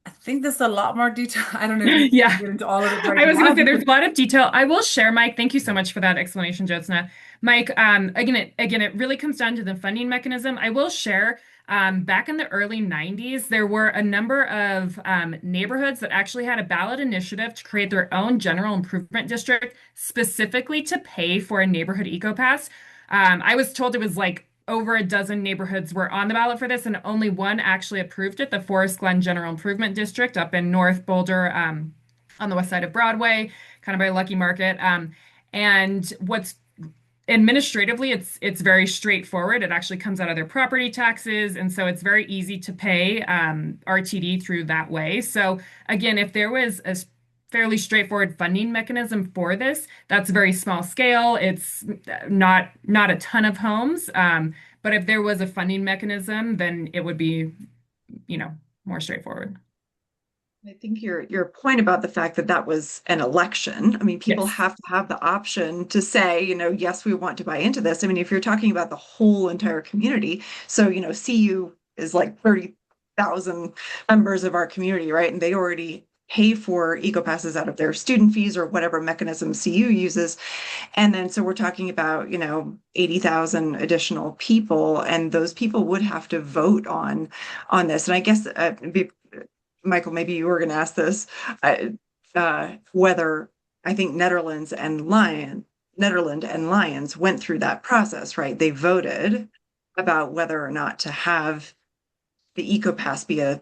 I think there's a lot more detail. I don't know if we can
Yeah.
get into all of it right
I was going
now.
to say there's a lot of detail. I will share, Mike. Thank you so much for that explanation, Jyotsna. Mike, again, it really comes down to the funding mechanism. I will share, back in the early 90s, there were a number of neighborhoods that actually had a ballot initiative to create their own general improvement district specifically to pay for a neighborhood eco pass. I was told it was like over a dozen neighborhoods were on the ballot for this, and only one actually approved it, the Forest Glen General Improvement District up in North Boulder, on the west side of Broadway, kind of by Lucky Market. And what's administratively, it's very straightforward. It actually comes out of their property taxes, and so it's very easy to pay RTD through that way. So again, if there was a fairly straightforward funding mechanism for this, that's very small scale. It's not a ton of homes, but if there was a funding mechanism, then it would be, more straightforward.
I think your point about the fact that that was an election, I mean, people
Yes.
have to have the option to say, yes, we want to buy into this. I mean, if you're talking about the whole entire community, so, CU is like 30,000 members of our community, right? And they already pay for eco passes out of their student fees or whatever mechanism CU uses. And then so we're talking about, 80,000 additional people, and those people would have to vote on this. And I guess Michael, maybe you were going to ask this, whether I think Netherlands and Lions went through that process, right? They voted about whether or not to have the EcoPass be a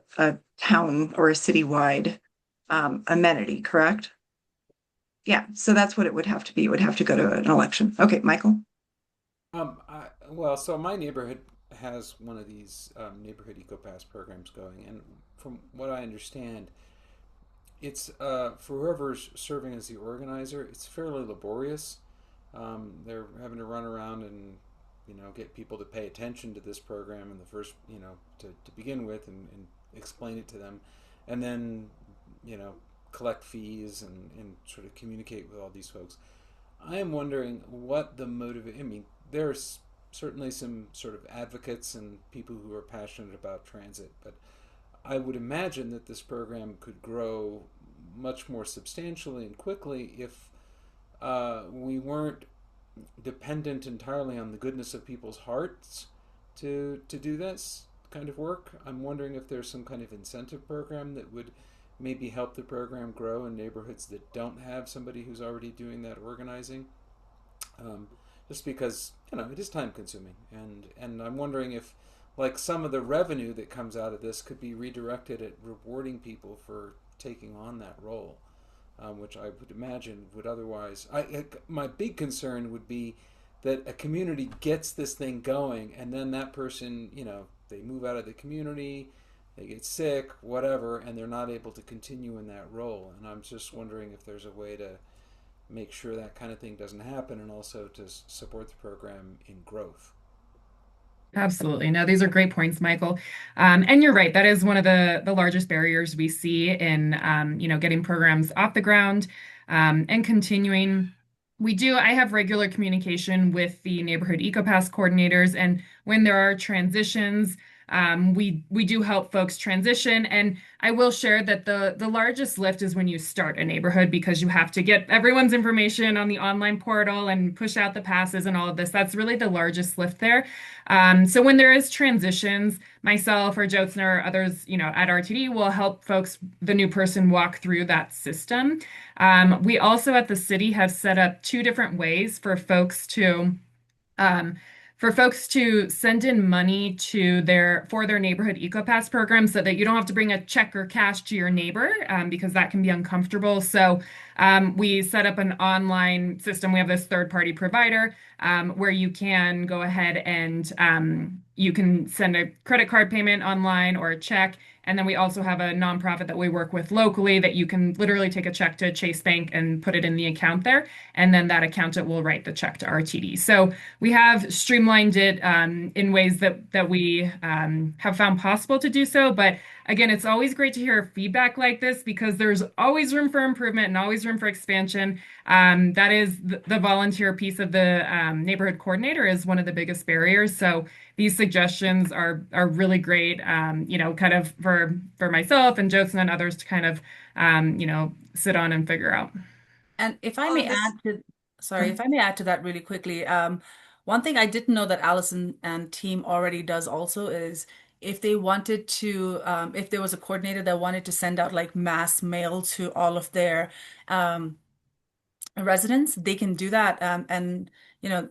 town or a citywide amenity, correct? Yeah, so that's what it would have to be. It would have to go to an election. Okay, Michael.
So my neighborhood has one of these neighborhood EcoPass programs going, and from what I understand, it's for whoever's serving as the organizer, it's fairly laborious. They're having to run around and get people to pay attention to this program in the first to begin with, and explain it to them, and then collect fees and sort of communicate with all these folks. I am wondering what the motivation. I mean, there's certainly some sort of advocates and people who are passionate about transit, but I would imagine that this program could grow much more substantially and quickly if we weren't dependent entirely on the goodness of people's hearts to do this kind of work. I'm wondering if there's some kind of incentive program that would maybe help the program grow in neighborhoods that don't have somebody who's already doing that organizing. Just because it is time consuming, and I'm wondering if like some of the revenue that comes out of this could be redirected at rewarding people for taking on that role, which I would imagine would otherwise. My big concern would be that a community gets this thing going, and then that person, they move out of the community, they get sick, whatever, and they're not able to continue in that role. And I'm just wondering if there's a way to make sure that kind of thing doesn't happen, and also to support the program in growth.
Absolutely. No, these are great points, Michael. And you're right. That is one of the largest barriers we see in, getting programs off the ground, and continuing. I have regular communication with the neighborhood EcoPass coordinators, and when there are transitions, we do help folks transition. And I will share that the largest lift is when you start a neighborhood, because you have to get everyone's information on the online portal and push out the passes and all of this. That's really the largest lift there. So when there is transitions, myself or Jyotsna or others, at RTD will help folks, the new person, walk through that system. We also at the city have set up two different ways for folks to send in money for their neighborhood EcoPass program, so that you don't have to bring a check or cash to your neighbor, because that can be uncomfortable. So we set up an online system. We have this third-party provider where you can go ahead and you can send a credit card payment online or a check, And then we also have a nonprofit that we work with locally that you can literally take a check to Chase Bank and put it in the account there. And then that accountant will write the check to RTD. So we have streamlined it in ways that we have found possible to do so. But again, it's always great to hear feedback like this because there's always room for improvement and always room for expansion. That is the volunteer piece of the neighborhood coordinator is one of the biggest barriers. So these suggestions are really great, kind of for myself and Joseph and others to kind of, sit on and figure out.
And if I
All
may
of this,
add to, sorry, if I may add to that really quickly, one thing I didn't know that Allison and team already does also is if they wanted to, if there was a coordinator that wanted to send out like mass mail to all of their residents, they can do that. And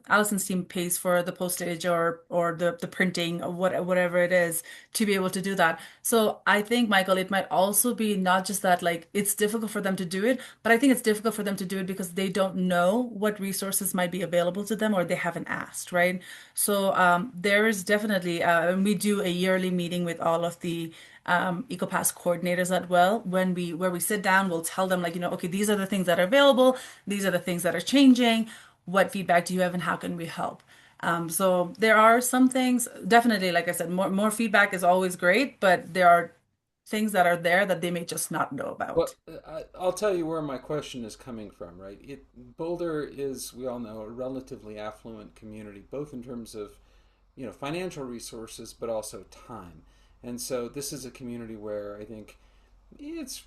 Allison's team pays for the postage or the printing or whatever it is to be able to do that. So I think, Michael, it might also be not just that like it's difficult for them to do it, but I think it's difficult for them to do it because they don't know what resources might be available to them or they haven't asked, right? So there is definitely, and we do a yearly meeting with all of the EcoPass coordinators as well. Where we sit down, we'll tell them like, okay, these are the things that are available, these are the things that are changing. What feedback do you have and how can we help? So there are some things, definitely, like I said, more feedback is always great, but there are things that are there that they may just not know
Well,
about.
I'll tell you where my question is coming from, right? Boulder is, we all know, a relatively affluent community, both in terms of, financial resources, but also time. And so this is a community where I think it's,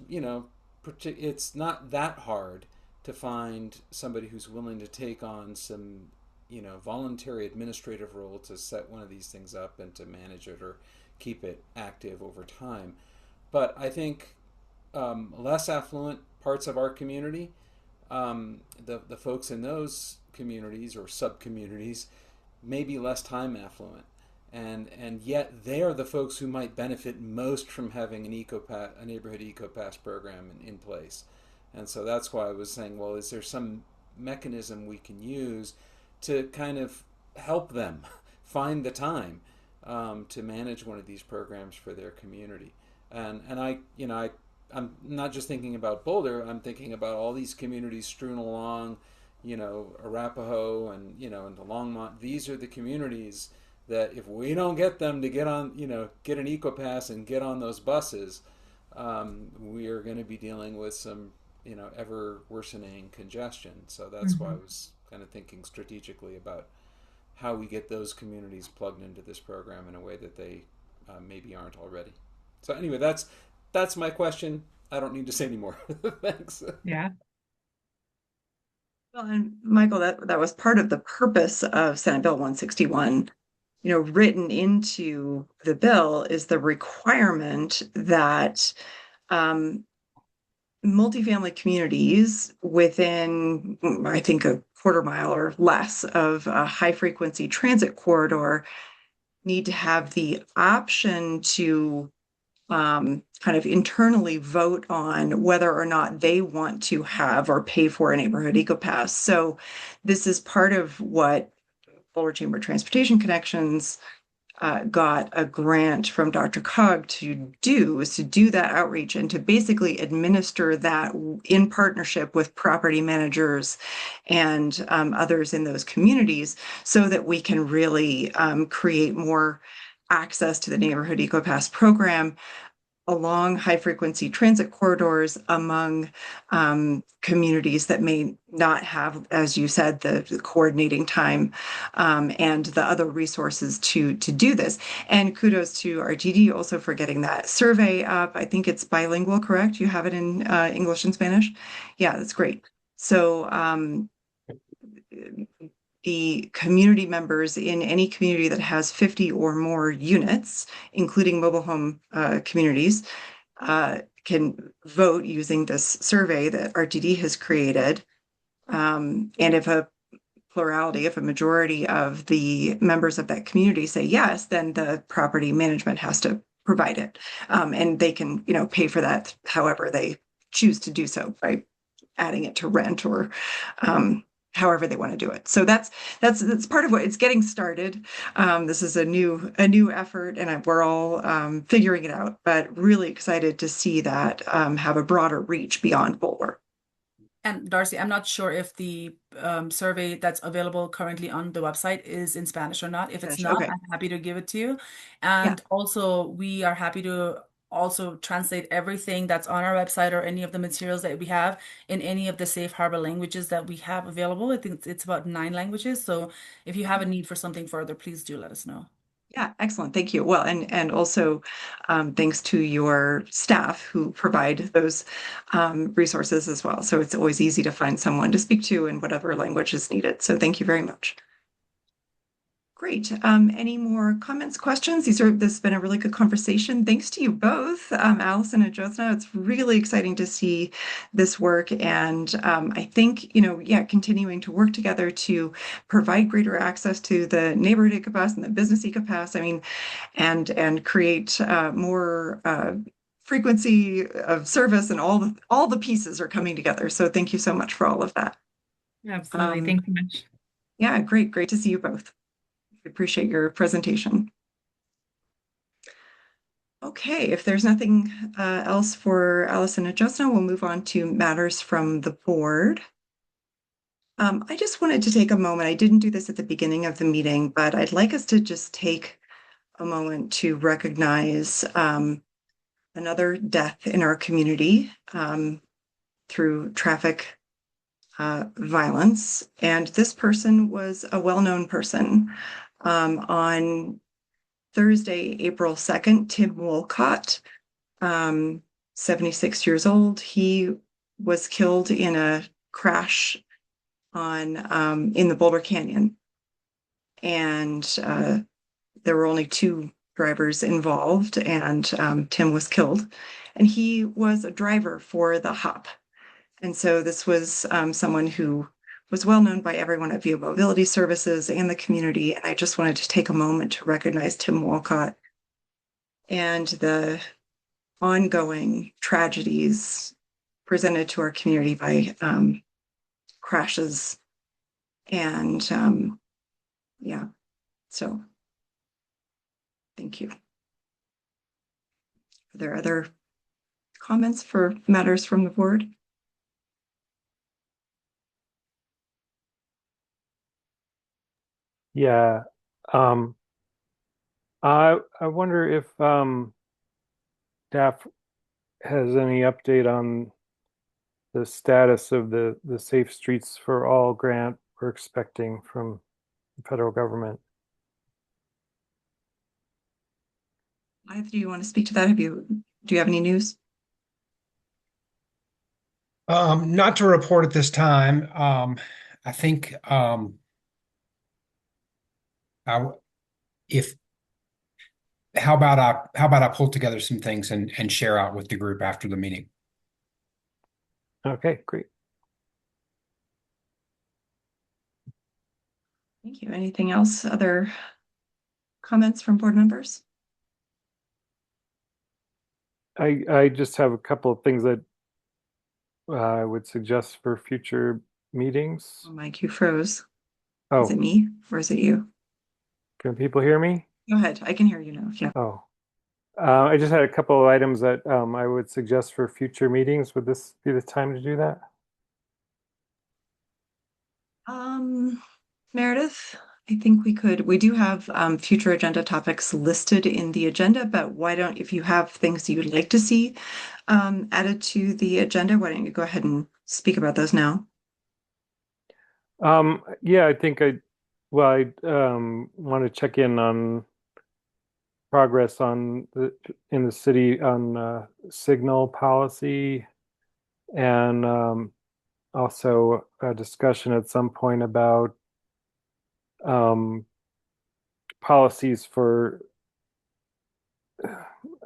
it's not that hard to find somebody who's willing to take on some, voluntary administrative role to set one of these things up and to manage it or keep it active over time. But I think less affluent parts of our community, the folks in those communities or sub communities may be less time affluent, and yet they are the folks who might benefit most from having a neighborhood EcoPass program in place. And so that's why I was saying, well, is there some mechanism we can use to kind of help them find the time to manage one of these programs for their community? And I'm not just thinking about Boulder. I'm thinking about all these communities strewn along, Arapahoe and the Longmont. These are the communities that if we don't get them to get on, get an EcoPass and get on those buses, we are going to be dealing with some, ever worsening congestion. So that's why I was kind of thinking strategically about how we get those communities plugged into this program in a way that they maybe aren't already. So anyway, that's my question. I don't need to say any more. Thanks.
Yeah.
well, and Michael, that was part of the purpose of Senate Bill 161. Written into the bill is the requirement that multifamily communities within, I think, a quarter mile or less of a high frequency transit corridor need to have the option to kind of internally vote on whether or not they want to have or pay for a neighborhood EcoPass. So this is part of what Boulder Chamber Transportation Connections got a grant from Dr. Cog to do, is to do that outreach and to basically administer that in partnership with property managers and others in those communities so that we can really create more access to the neighborhood EcoPass program along high frequency transit corridors among communities that may not have, as you said, the coordinating time and the other resources to do this. And kudos to RTD also for getting that survey up. I think it's bilingual, correct? You have it in English and Spanish? Yeah, that's great. So the community members in any community that has 50 or more units, including mobile home communities, can vote using this survey that RTD has created. And if a majority of the members of that community say yes, then the property management has to provide it. And they can, pay for that however they choose to do so by adding it to rent or however they want to do it. So that's part of what it's getting started. This is a new effort, and we're all figuring it out. But really excited to see that have a broader reach beyond Boulder.
And Darcy, I'm not sure if the survey that's available currently on the website is in Spanish or not. If it's
Spanish,
not,
okay.
I'm happy to give it to you.
Yeah.
And also, we are happy to also translate everything that's on our website or any of the materials that we have in any of the safe harbor languages that we have available. I think it's about 9 languages. So if you have a need for something further, please do let us know.
Yeah, excellent. Thank you. Well, and also thanks to your staff who provide those resources as well. So it's always easy to find someone to speak to in whatever language is needed. So thank you very much. Great. Any more comments, questions? This has been a really good conversation. Thanks to you both, Allison and Jyotsna. It's really exciting to see this work. And I think, continuing to work together to provide greater access to the neighborhood EcoPass and the business EcoPass, and create more frequency of service, and all the pieces are coming together. So thank you so much for all of that.
Absolutely. Thanks so much.
Yeah, great to see you both. Appreciate your presentation. Okay, if there's nothing else for Allison and Jyotsna, we'll move on to matters from the board. I just wanted to take a moment. I didn't do this at the beginning of the meeting, but I'd like us to just take a moment to recognize another death in our community through traffic violence. And this person was a well-known person. On Thursday, April 2nd, Tim Wolcott, 76 years old. He was killed in a crash in the Boulder Canyon. And there were only 2 drivers involved, and Tim was killed. And he was a driver for the HOP. And so this was someone who was well known by everyone at Via Mobility Services and the community. And I just wanted to take a moment to recognize Tim Wolcott and the ongoing tragedies presented to our community by crashes. And so thank you. Are there other comments for matters from the board?
Yeah. I wonder if staff has any update on the status of the Safe Streets for All grant we're expecting from the federal government.
Either do you want to speak to that? Do you have any news?
Not to report at this time. I think how about I pull together some things and share out with the group after the meeting.
Okay, great.
Thank you. Anything else? Other comments from board members?
I just have a couple of things that I would suggest for future meetings.
Oh, Mike, you froze.
Oh,
Is it me or is it you?
can people hear me?
Go ahead. I can hear you now. Yeah.
Oh, I just had a couple of items that I would suggest for future meetings. Would this be the time to do that?
Meredith, I think we do have future agenda topics listed in the agenda, but if you have things you'd like to see added to the agenda, why don't you go ahead and speak about those now?
Yeah, I think I want to check in on progress in the city on signal policy, and also a discussion at some point about policies for,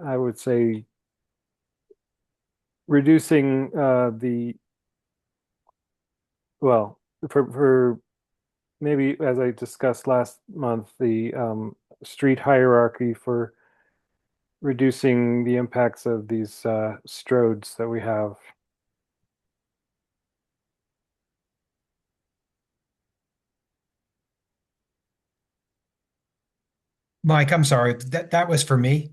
I would say, reducing for maybe, as I discussed last month, the street hierarchy for reducing the impacts of these stroads that we have.
Mike, I'm sorry. That was for me.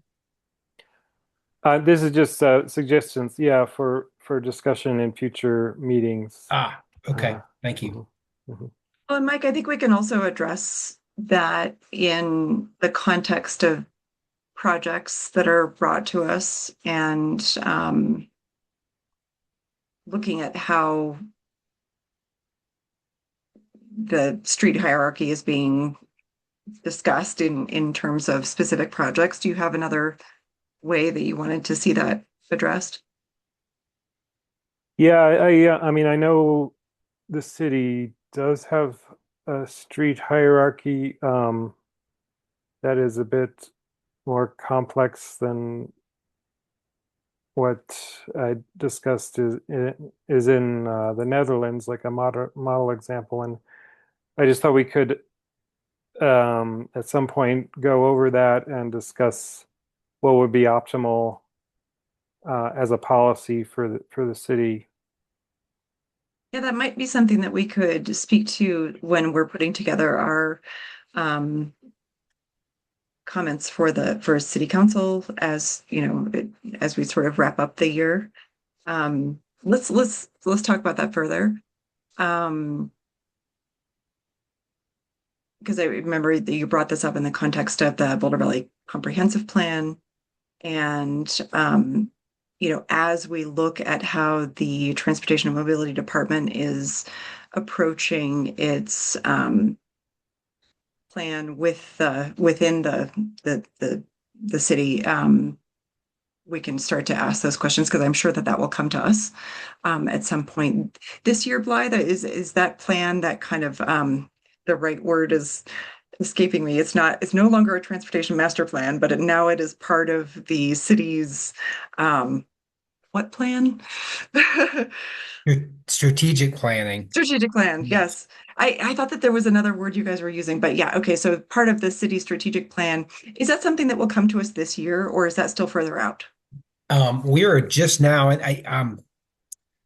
This is just suggestions, yeah, for discussion in future meetings.
Ah, okay. Thank you.
Mhm, mhm.
Well, and Mike, I think we can also address that in the context of projects that are brought to us and looking at how the street hierarchy is being discussed in terms of specific projects. Do you have another way that you wanted to see that addressed?
Yeah, I mean, I know the city does have a street hierarchy that is a bit more complex than what I discussed is in the Netherlands, like a model example. And I just thought we could at some point go over that and discuss what would be optimal as a policy for the city.
Yeah, that might be something that we could speak to when we're putting together our comments for city council, as you know, as we sort of wrap up the year. Let's talk about that further. Because I remember that you brought this up in the context of the Boulder Valley Comprehensive Plan. And, you know, as we look at how the Transportation and Mobility Department is approaching its plan within the city, we can start to ask those questions because I'm sure that will come to us at some point this year. Blythe, is that plan that kind of the right word is escaping me. It's no longer a transportation master plan, but now it is part of the city's what plan?
Strategic planning.
Strategic plan, yes. I thought that there was another word you guys were using, but yeah, okay. So part of the city strategic plan, is that something that will come to us this year, or is that still further out?
We are just now, and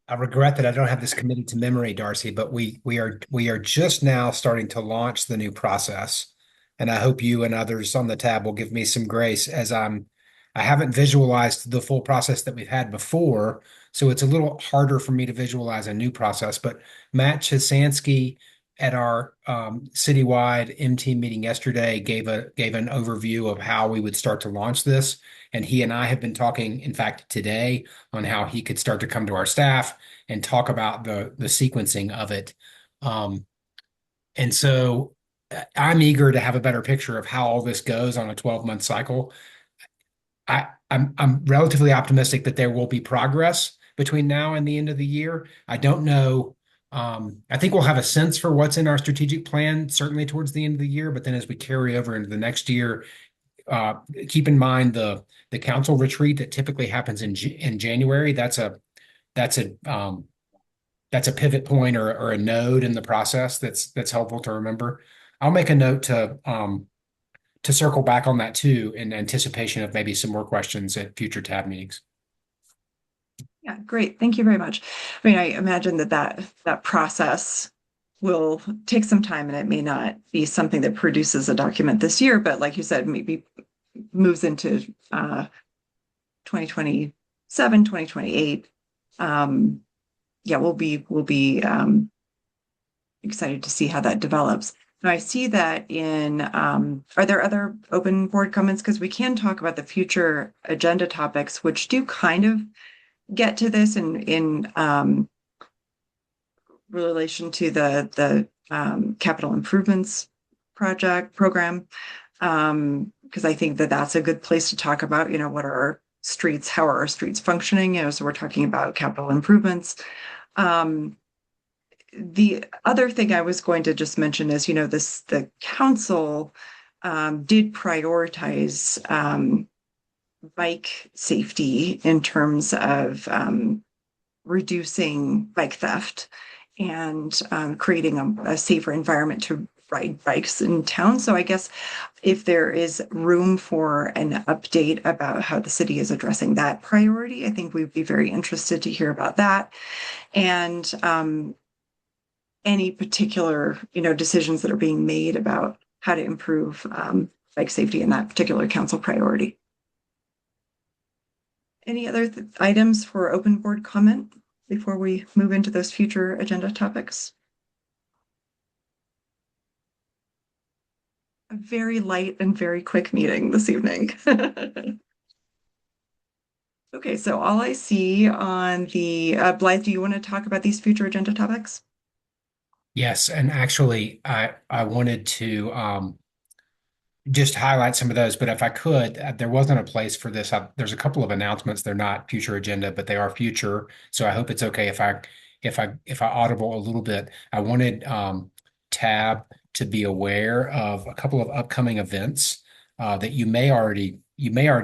I regret that I don't have this committed to memory, Darcy, but we are just now starting to launch the new process. And I hope you and others on the tab will give me some grace as I haven't visualized the full process that we've had before. So it's a little harder for me to visualize a new process. But Matt Chisansky at our citywide MT meeting yesterday gave an overview of how we would start to launch this. And he and I have been talking, in fact, today on how he could start to come to our staff and talk about the sequencing of it. And so I'm eager to have a better picture of how all this goes on a 12-month cycle. I'm relatively optimistic that there will be progress between now and the end of the year. I don't know. I think we'll have a sense for what's in our strategic plan, certainly towards the end of the year. But then as we carry over into the next year, keep in mind the council retreat that typically happens in January. That's a pivot point or a node in the process that's helpful to remember. I'll make a note to circle back on that too in anticipation of maybe some more questions at future tab meetings.
Yeah, great. Thank you very much. I mean, I imagine that process will take some time, and it may not be something that produces a document this year, but like you said, maybe moves into 2027, 2028. Yeah, we'll be excited to see how that develops. Now I see that are there other open board comments? Because we can talk about the future agenda topics, which do kind of get to this in relation to the capital improvements program. Because I think that's a good place to talk about, you know, what are our streets, how are our streets functioning? You know, so we're talking about capital improvements. The other thing I was going to just mention is, you know, the council did prioritize bike safety in terms of reducing bike theft and creating a safer environment to ride bikes in town. So I guess if there is room for an update about how the city is addressing that priority, I think we'd be very interested to hear about that. And any particular, you know, decisions that are being made about how to improve bike safety in that particular council priority. Any other items for open board comment before we move into those future agenda topics? A very light and very quick meeting this evening. Okay, so all I see on the Blythe, do you want to talk about these future agenda topics?
Yes, and actually, I wanted to just highlight some of those, but if I could, there wasn't a place for this. There's a couple of announcements. They're not future agenda, but they are future. So I hope it's okay if I audible a little bit. I wanted Tab to be aware of a couple of upcoming events that you may already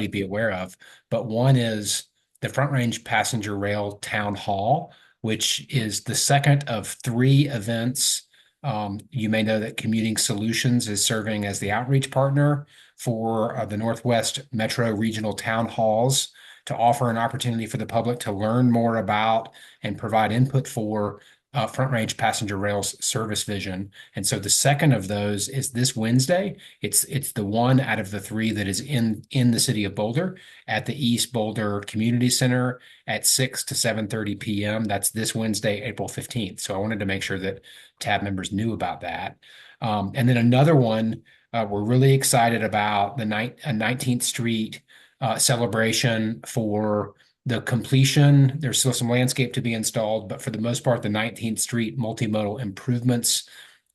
be aware of. But one is the Front Range Passenger Rail Town Hall, which is the second of 3 events. You may know that Commuting Solutions is serving as the outreach partner for the Northwest Metro Regional Town Halls to offer an opportunity for the public to learn more about and provide input for Front Range Passenger Rail's service vision. And so the second of those is this Wednesday. It's the one out of the 3 that is in the city of Boulder at the East Boulder Community Center at 6 to 7:30 p.m. That's this Wednesday, April 15th. So I wanted to make sure that Tab members knew about that. And then another one we're really excited about, the 19th Street celebration for the completion. There's still some landscape to be installed, but for the most part, the 19th Street multimodal improvements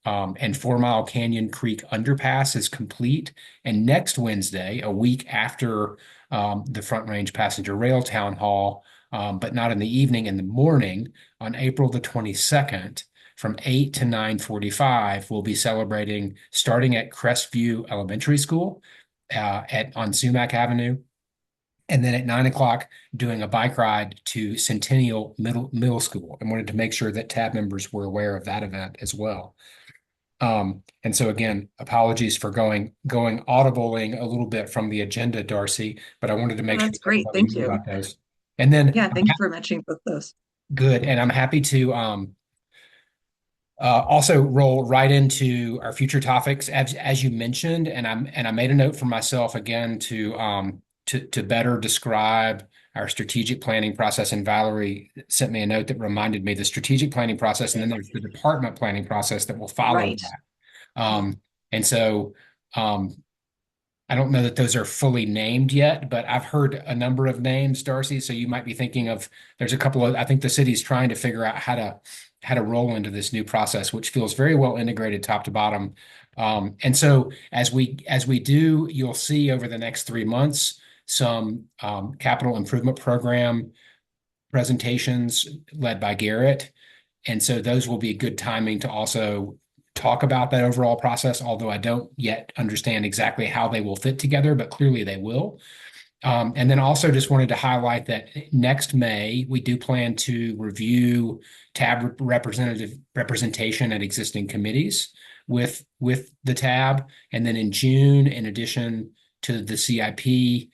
and 4 Mile Canyon Creek underpass is complete. And next Wednesday, a week after the Front Range Passenger Rail Town Hall, but not in the evening, in the morning, on April the 22nd, from 8 to 9:45, we'll be celebrating starting at Crestview Elementary School on Sumac Avenue. And then at 9 o'clock, doing a bike ride to Centennial Middle School, and wanted to make sure that Tab members were aware of that event as well. And so again, apologies for going audibling a little bit from the agenda, Darcy, but I wanted to make sure
That's great.
everybody
Thank
knew
you.
about those. And then
Yeah, thank you for mentioning both those.
good, and I'm happy to also roll right into our future topics as you mentioned, and I made a note for myself again to better describe our strategic planning process. And Valerie sent me a note that reminded me the strategic planning process, and then there's the department planning process that will follow
Right.
that. And so I don't know that those are fully named yet, but I've heard a number of names, Darcy. So you might be thinking of, there's a couple of, I think the city's trying to figure out how to roll into this new process, which feels very well integrated top to bottom. And so as we do, you'll see over the next 3 months some capital improvement program presentations led by Garrett. And so those will be good timing to also talk about that overall process, although I don't yet understand exactly how they will fit together, but clearly they will. And then also just wanted to highlight that next May, we do plan to review TAB representation at existing committees with the TAB. And then in June, in addition to the CIP,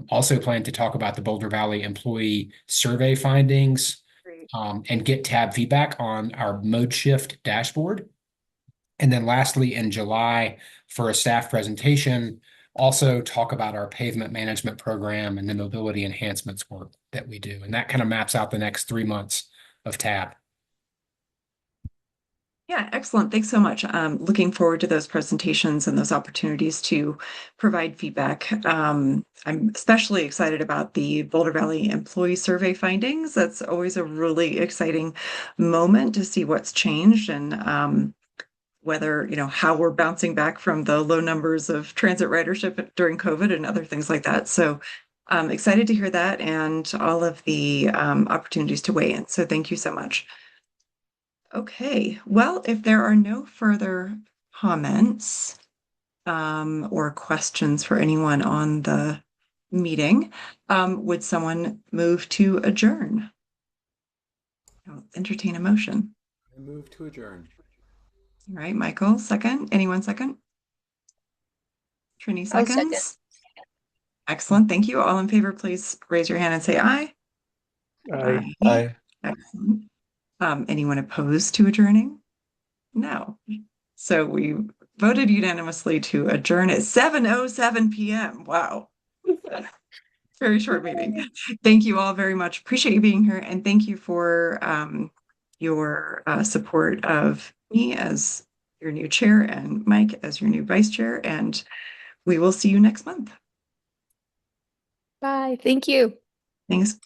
also plan to talk about the Boulder Valley employee survey findings and get TAB feedback on our mode shift dashboard. And then lastly, in July, for a staff presentation, also talk about our pavement management program and the mobility enhancements work that we do. And that kind of maps out the next 3 months of TAB.
Yeah, excellent. Thanks so much. Looking forward to those presentations and those opportunities to provide feedback. I'm especially excited about the Boulder Valley employee survey findings. That's always a really exciting moment to see what's changed and whether, how we're bouncing back from the low numbers of transit ridership during COVID and other things like that. So I'm excited to hear that and all of the opportunities to weigh in. So thank you so much. Okay, well, if there are no further comments or questions for anyone on the meeting, would someone move to adjourn? I'll entertain a motion.
I move to adjourn.
All right, Michael, second. Anyone second? Trini seconds.
Second.
Excellent, thank you. All in favor, please raise your hand and say aye.
Aye.
Aye.
Excellent. Anyone opposed to adjourning? No. So we voted unanimously to adjourn at 7:07 p.m. Wow. Very short meeting. Thank you all very much. Appreciate you being here, and thank you for your support of me as your new chair and Mike as your new vice chair, and we will see you next month.
Bye. Thank you.
Thanks.